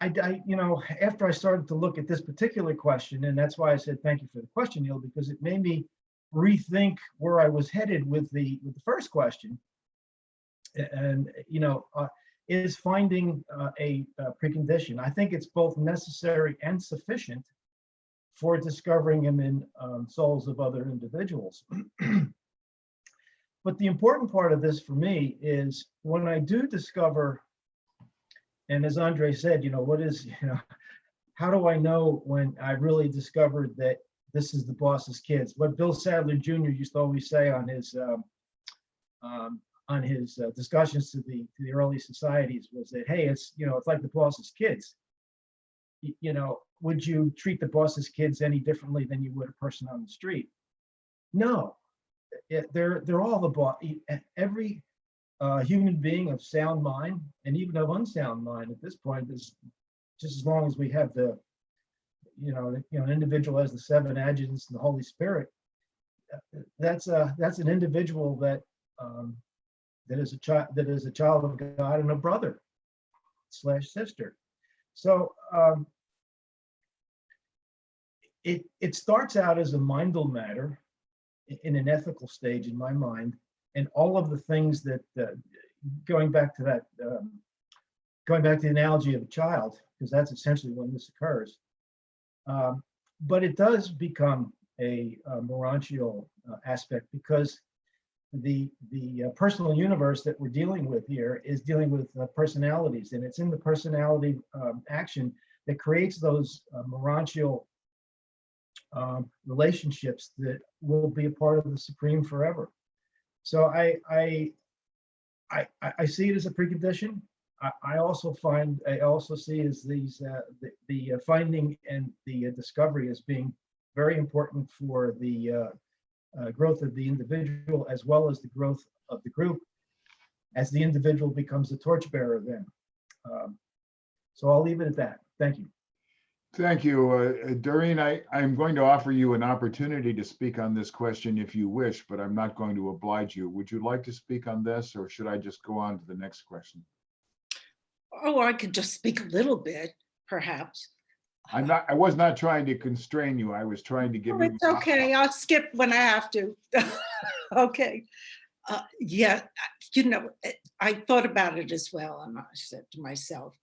after I started to look at this particular question, and that's why I said thank you for the question, Neil, because it made me rethink where I was headed with the first question. And is finding a precondition? I think it's both necessary and sufficient for discovering him in souls of other individuals. But the important part of this for me is when I do discover And as Andre said, what is, how do I know when I really discovered that this is the boss's kids? What Bill Sadler Jr. used to always say on his discussions to the early societies was that, hey, it's like the boss's kids. Would you treat the boss's kids any differently than you would a person on the street? No, they're all the boss. Every human being of sound mind and even of unsound mind at this point is just as long as we have an individual has the seven adjuncts and the Holy Spirit. That's an individual that is a child of God and a brother / sister. So it starts out as a mindful matter in an ethical stage in my mind, and all of the things that going back to the analogy of a child, because that's essentially when this occurs. But it does become a morontial aspect, because the personal universe that we're dealing with here is dealing with personalities, and it's in the personality action that creates those morontial relationships that will be a part of the Supreme forever. So I see it as a precondition. I also see as the finding and the discovery as being very important for the growth of the individual, as well as the growth of the group, as the individual becomes the torchbearer then. So I'll leave it at that. Thank you. Thank you. Doreen, I'm going to offer you an opportunity to speak on this question if you wish, but I'm not going to oblige you. Would you like to speak on this, or should I just go on to the next question? Oh, I could just speak a little bit, perhaps. I was not trying to constrain you. I was trying to give Oh, you. it's okay. I'll skip when I have to. Okay. Yeah, I thought about it as well, and I said to myself,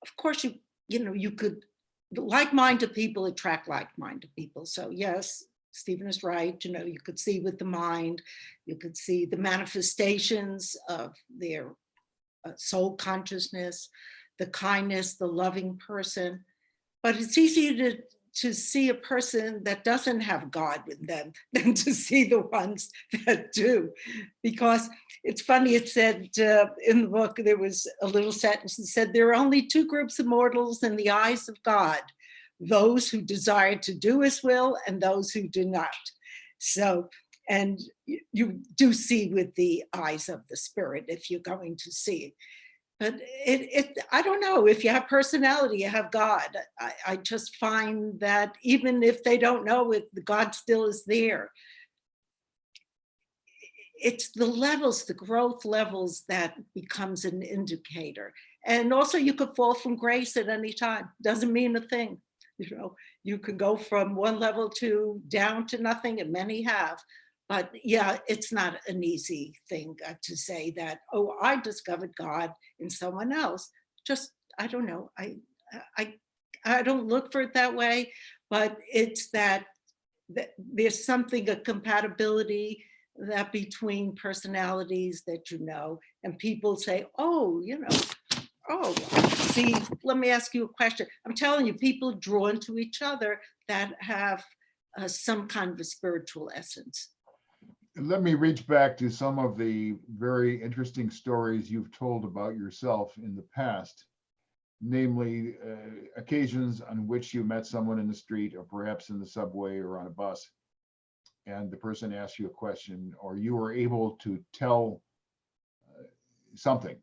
of course, you could, like-minded people attract like-minded people. So yes, Stephen is right. You could see with the mind, you could see the manifestations of their soul consciousness, the kindness, the loving person. But it's easier to see a person that doesn't have God in them than to see the ones that do. Because it's funny, it said in the book, there was a little sentence that said, there are only two groups of mortals in the eyes of God, those who desire to do his will and those who do not. So, and you do see with the eyes of the spirit if you're going to see it. But I don't know, if you have personality, you have God. I just find that even if they don't know it, God still is there. It's the levels, the growth levels, that becomes an indicator. And also you could fall from grace at any time. Doesn't mean a thing. You could go from one level down to nothing, and many have. But yeah, it's not an easy thing to say that, oh, I discovered God in someone else. Just, I don't know. I don't look for it that way, but it's that there's something, a compatibility that between personalities that, and people say, oh, oh, see, let me ask you a question. I'm telling you, people drawn to each other that have some kind of a spiritual essence. Let me reach back to some of the very interesting stories you've told about yourself in the past, namely occasions on which you met someone in the street, or perhaps in the subway or on a bus, and the person asked you a question, or you were able to tell something,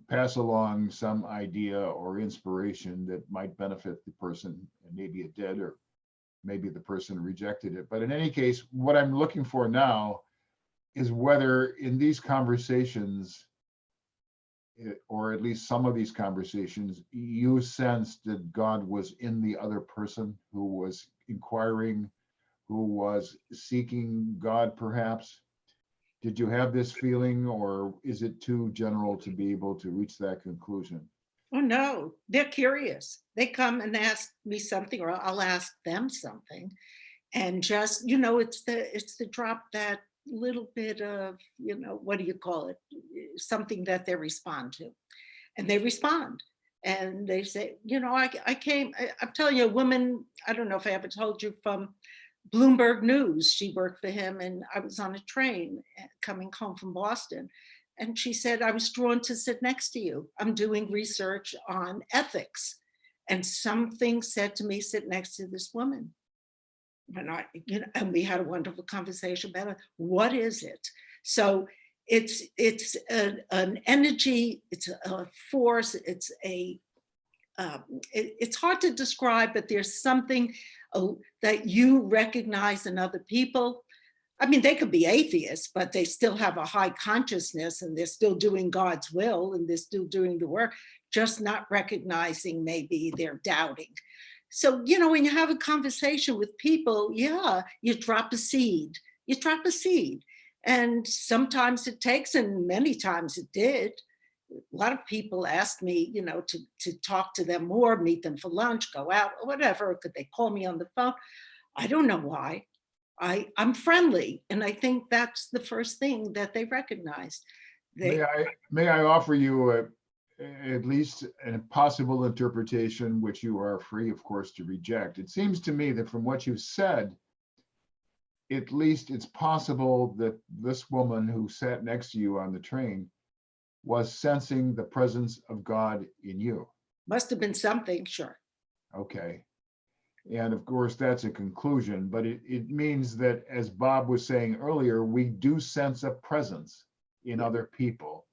pass along some idea or inspiration that might benefit the person, and maybe it did, or maybe the person rejected it. But in any case, what I'm looking for now is whether in these conversations, or at least some of these conversations, you sensed that God was in the other person who was inquiring, who was seeking God, perhaps. Did you have this feeling, or is it too general to be able to reach that conclusion? Oh no, they're curious. They come and ask me something, or I'll ask them something, and just, it's the drop, that little bit of, what do you call it? Something that they respond to. and they respond. And they say, I'm telling you, a woman, I don't know if I ever told you, from Bloomberg News, she worked for him, and I was on a train coming home from Boston. And she said, I was drawn to sit next to you. I'm doing research on ethics. And something said to me, sit next to this woman. And we had a wonderful conversation about it. What is it? So it's an energy, it's a force, it's hard to describe, but there's something that you recognize in other people. I mean, they could be atheists, but they still have a high consciousness, and they're still doing God's will, and they're still doing the work, just not recognizing maybe they're doubting. So, when you have a conversation with people, yeah, you drop a seed. And sometimes it takes, and many times it did. A lot of people asked me, to talk to them more, meet them for lunch, go out, or whatever. Could they call me on the phone? I don't know why. I'm friendly. And I think that's the first thing that they recognize. May I offer you at least a possible interpretation, which you are free, of course, to reject. It seems to me that from what you've said, at least it's possible that this woman who sat next to you on the train was sensing the presence of God in you. Must have been something, sure. Okay. And of course, that's a conclusion, but it means that, as Bob was saying earlier, we do sense a presence in other people.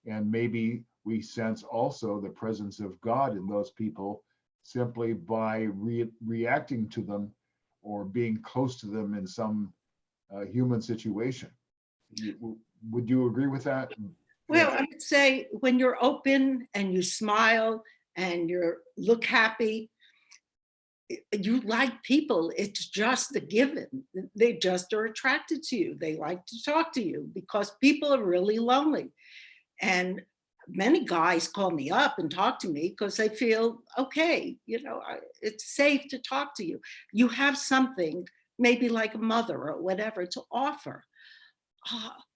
And maybe we sense also the presence of God in those people simply by reacting to them or being close to them in some human situation. Would you agree with that? Well, I would say when you're open and you smile and you look happy, you like people. It's just a given. They just are attracted to you. They like to talk to you because people are really lonely. And many guys call me up and talk to me because they feel, okay, it's safe to talk to you. You have something, maybe like a mother or whatever, to offer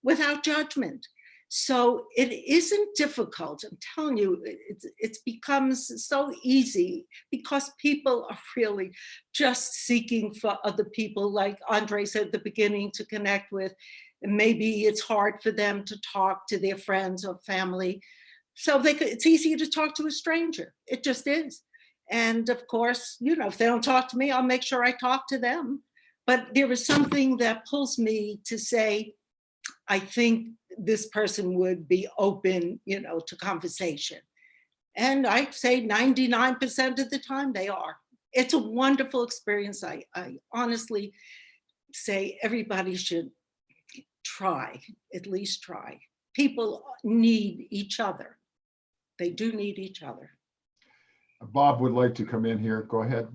without judgment. So it isn't difficult. I'm telling you, it becomes so easy because people are really just seeking for other people, like Andre said at the beginning, to connect with. And maybe it's hard for them to talk to their friends or family. So it's easier to talk to a stranger. It just is. And of course, if they don't talk to me, I'll make sure I talk to them. But there is something that pulls me to say, I think this person would be open, to conversation. And I say 99% of the time they are. It's a wonderful experience. I honestly say everybody should try, at least try. People need each other. They do need each other. Bob would like to come in here. Go ahead.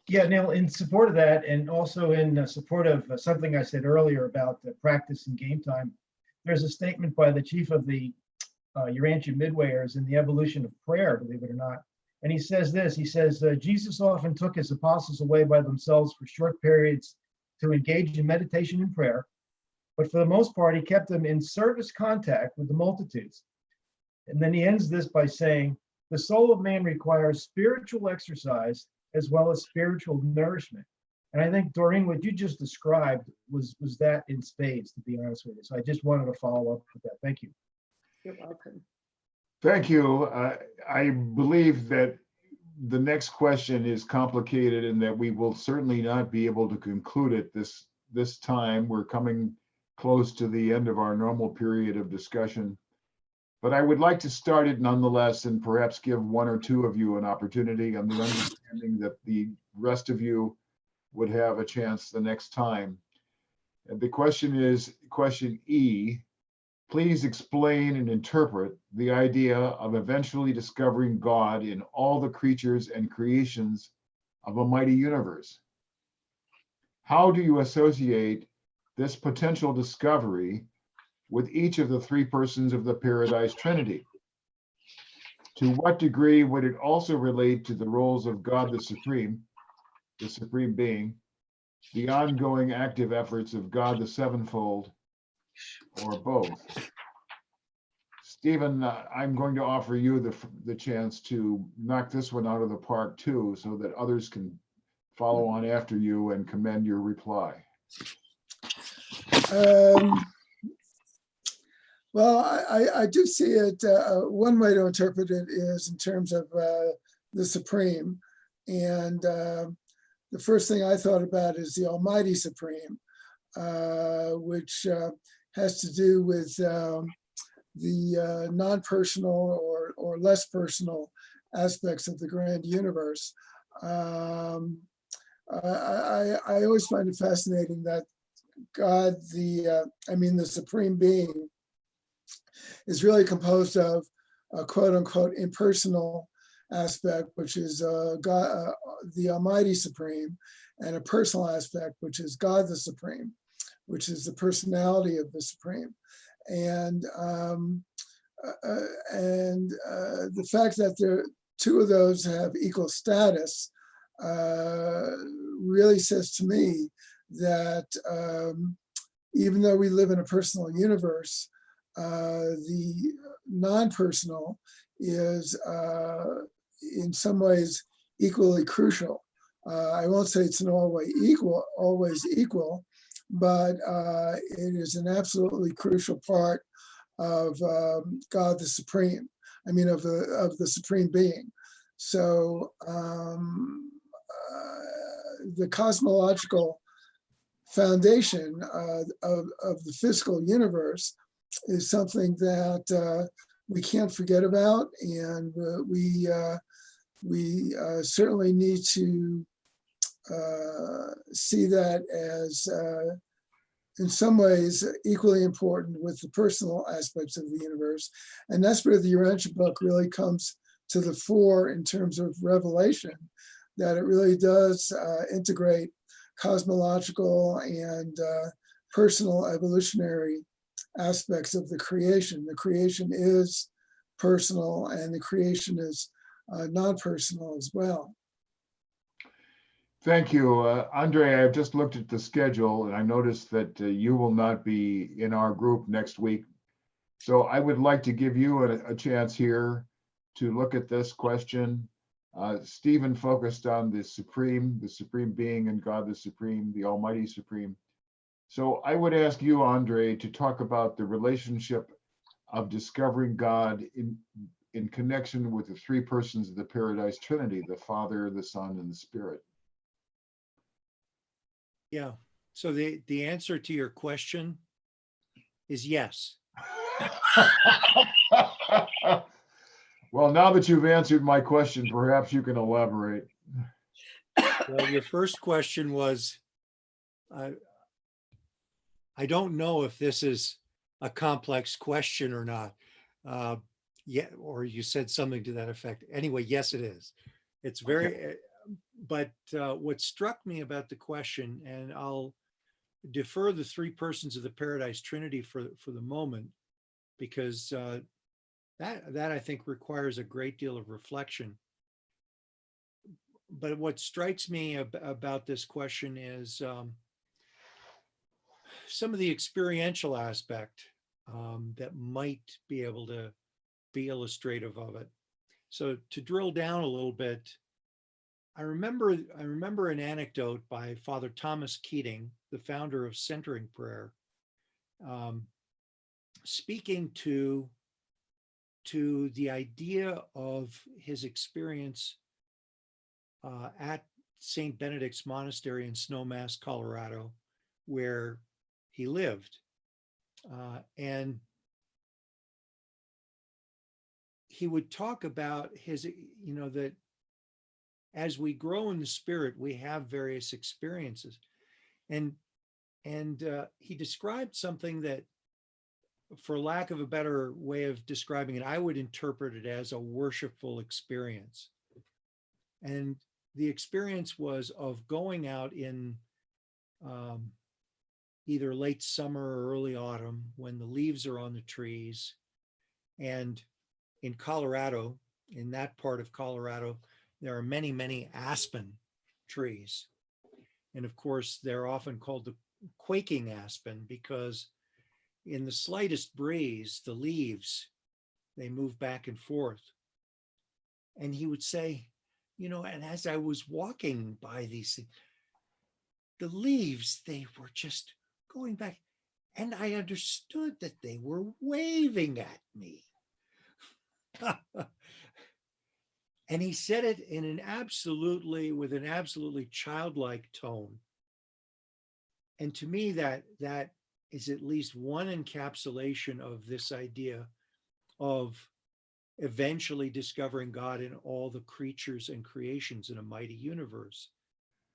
Yeah, Neil, in support of that, and also in support of something I said earlier about practice and game time, there's a statement by the chief of the Urantia Midwayers in the Evolution of Prayer, believe it or not. And he says this, he says, Jesus often took his apostles away by themselves for short periods to engage in meditation and prayer, but for the most part, he kept them in service contact with the multitudes. And then he ends this by saying, the soul of man requires spiritual exercise as well as spiritual nourishment. And I think, Doreen, what you just described was that in spades, to be honest with you. So I just wanted to follow up with that. Thank you. You're welcome. Thank you. I believe that the next question is complicated and that we will certainly not be able to conclude it this time. We're coming close to the end of our normal period of discussion. But I would like to start it nonetheless and perhaps give one or two of you an opportunity on the understanding that the rest of you would have a chance the next time. And the question is question E. Please explain and interpret the idea of eventually discovering God in all the creatures and creations of a mighty universe. How do you associate this potential discovery with each of the three persons of the Paradise Trinity? To what degree would it also relate to the roles of God the Supreme Being, the ongoing active efforts of God the Sevenfold, or both? Stephen, I'm going to offer you the chance to knock this one out of the park too, so that others can follow on after you and commend your reply. Well, I do see it, one way to interpret it is in terms of the Supreme. And the first thing I thought about is the Almighty Supreme, which has to do with the non-personal or less personal aspects of the grand universe. I always find it fascinating that God, the Supreme Being, is really composed of a quote unquote impersonal aspect, which is God, the Almighty Supreme, and a personal aspect, which is God the Supreme, which is the personality of the Supreme. And the fact that two of those have equal status really says to me that even though we live in a personal universe, the non-personal is in some ways equally crucial. I won't say it's in always equal, but it is an absolutely crucial part of God the Supreme. I mean, of the Supreme Being. So the cosmological foundation of the physical universe is something that we can't forget about, and we certainly need to see that as in some ways equally important with the personal aspects of the universe. And that's where the Urantia book really comes to the fore in terms of revelation, that it really does integrate cosmological and personal evolutionary aspects of the creation. The creation is personal, and the creation is non-personal as well. Thank you. Andre, I've just looked at the schedule and I noticed that you will not be in our group next week. So I would like to give you a chance here to look at this question. Stephen focused on the Supreme Being and God the Supreme, the Almighty Supreme. So I would ask you, Andre, to talk about the relationship of discovering God in connection with the three persons of the Paradise Trinity, the Father, the Son, and the Spirit. Yeah. So the answer to your question is yes. Well, now that you've answered my question, perhaps you can elaborate. Well, your first question was, I don't know if this is a complex question or not. Yeah, or you said something to that effect. Anyway, yes, it is. It's very, Okay. But what struck me about the question, and I'll defer the three persons of the Paradise Trinity for the moment, because that I think requires a great deal of reflection. But what strikes me about this question is some of the experiential aspect that might be able to be illustrative of it. So to drill down a little bit, I remember an anecdote by Father Thomas Keating, the founder of Centering Prayer, speaking to the idea of his experience at St. Benedict's Monastery in Snowmass, Colorado, where he lived. And he would talk about his, that as we grow in the spirit, we have various experiences. And he described something that, for lack of a better way of describing it, I would interpret it as a worshipful experience. And the experience was of going out in either late summer or early autumn when the leaves are on the trees. And in Colorado, in that part of Colorado, there are many, many aspen trees. And of course, they're often called the quaking aspen because in the slightest breeze, the leaves they move back and forth. And he would say, and as I was walking by these things, the leaves, they were just going back. And I understood that they were waving at me. And he said it with an absolutely childlike tone. And to me, that is at least one encapsulation of this idea of eventually discovering God in all the creatures and creations in a mighty universe.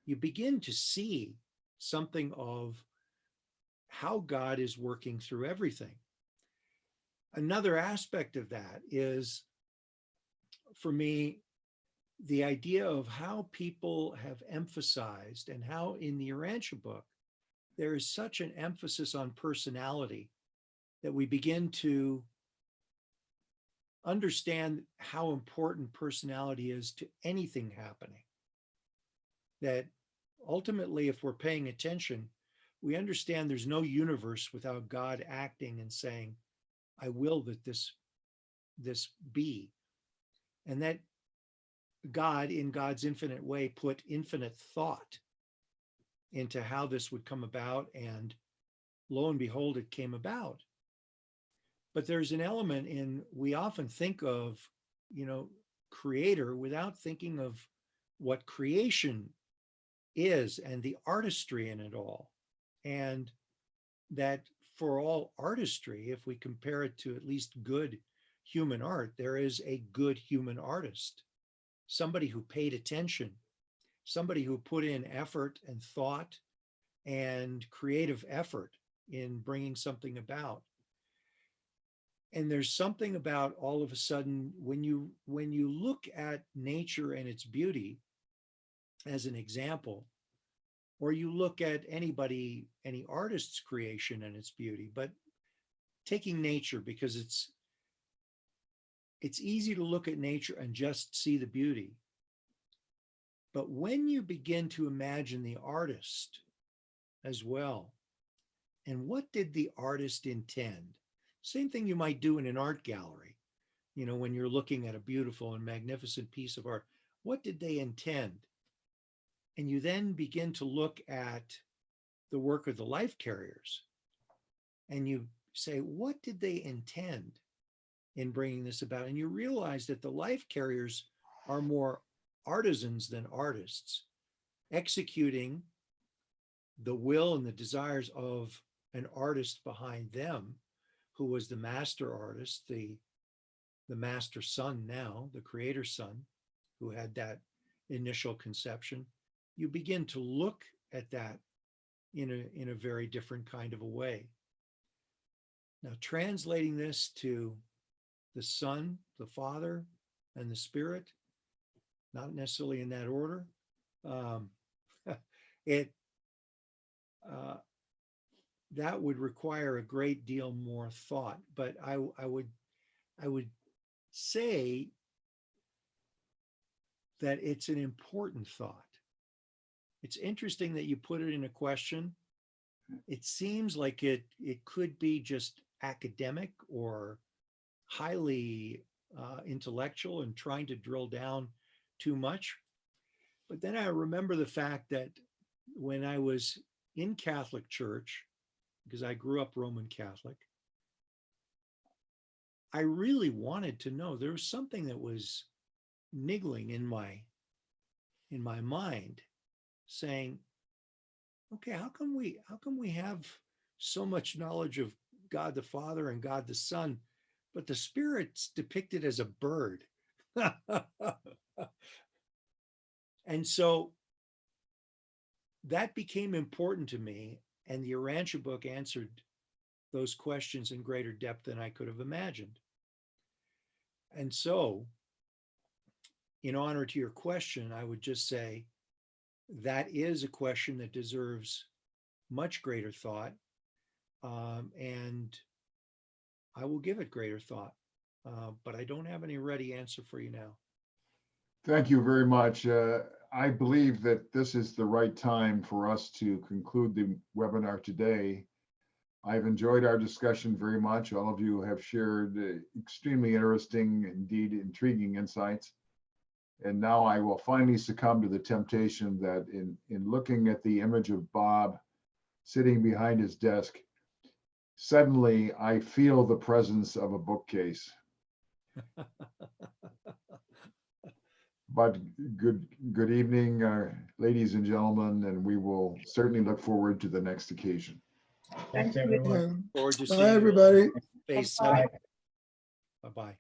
You begin to see something of how God is working through everything. Another aspect of that is, for me, the idea of how people have emphasized, and how in the Urantia book, there is such an emphasis on personality that we begin to understand how important personality is to anything happening. That ultimately, if we're paying attention, we understand there's no universe without God acting and saying, I will that this be. And that God, in God's infinite way, put infinite thought into how this would come about. And lo and behold, it came about. But there's an element we often think of, creator without thinking of what creation is and the artistry in it all. And that for all artistry, if we compare it to at least good human art, there is a good human artist, somebody who paid attention, somebody who put in effort and thought and creative effort in bringing something about. And there's something about, all of a sudden, when you look at nature and its beauty as an example, or you look at any artist's creation and its beauty, but taking nature, because it's easy to look at nature and just see the beauty. But when you begin to imagine the artist as well, and what did the artist intend? Same thing you might do in an art gallery, when you're looking at a beautiful and magnificent piece of art. What did they intend? And you then begin to look at the work of the life carriers, and you say, what did they intend in bringing this about? And you realize that the life carriers are more artisans than artists, executing the will and the desires of an artist behind them, who was the master artist, the master son now, the creator son, who had that initial conception. You begin to look at that in a very different kind of a way. Now, translating this to the Son, the Father, and the Spirit, not necessarily in that order, that would require a great deal more thought. But I would say that it's an important thought. It's interesting that you put it in a question. It seems like it could be just academic or highly intellectual and trying to drill down too much. But then I remember the fact that when I was in Catholic Church, because I grew up Roman Catholic, I really wanted to know. There was something that was niggling in my mind, saying, okay, how come we have so much knowledge of God the Father and God the Son, but the Spirit's depicted as a bird? And so that became important to me, and the Urantia book answered those questions in greater depth than I could have imagined. And so, in honor to your question, I would just say that is a question that deserves much greater thought, and I will give it greater thought, but I don't have any ready answer for you now. Thank you very much. I believe that this is the right time for us to conclude the webinar today. I've enjoyed our discussion very much. All of you have shared extremely interesting, indeed intriguing insights. And now I will finally succumb to the temptation that in looking at the image of Bob sitting behind his desk, suddenly I feel the presence of a bookcase. But good evening, ladies and gentlemen, and we will certainly look forward to the next occasion. Thanks, everyone. Yeah. Forward to Bye, seeing you everybody. on Phase Bye. 7. Bye-bye.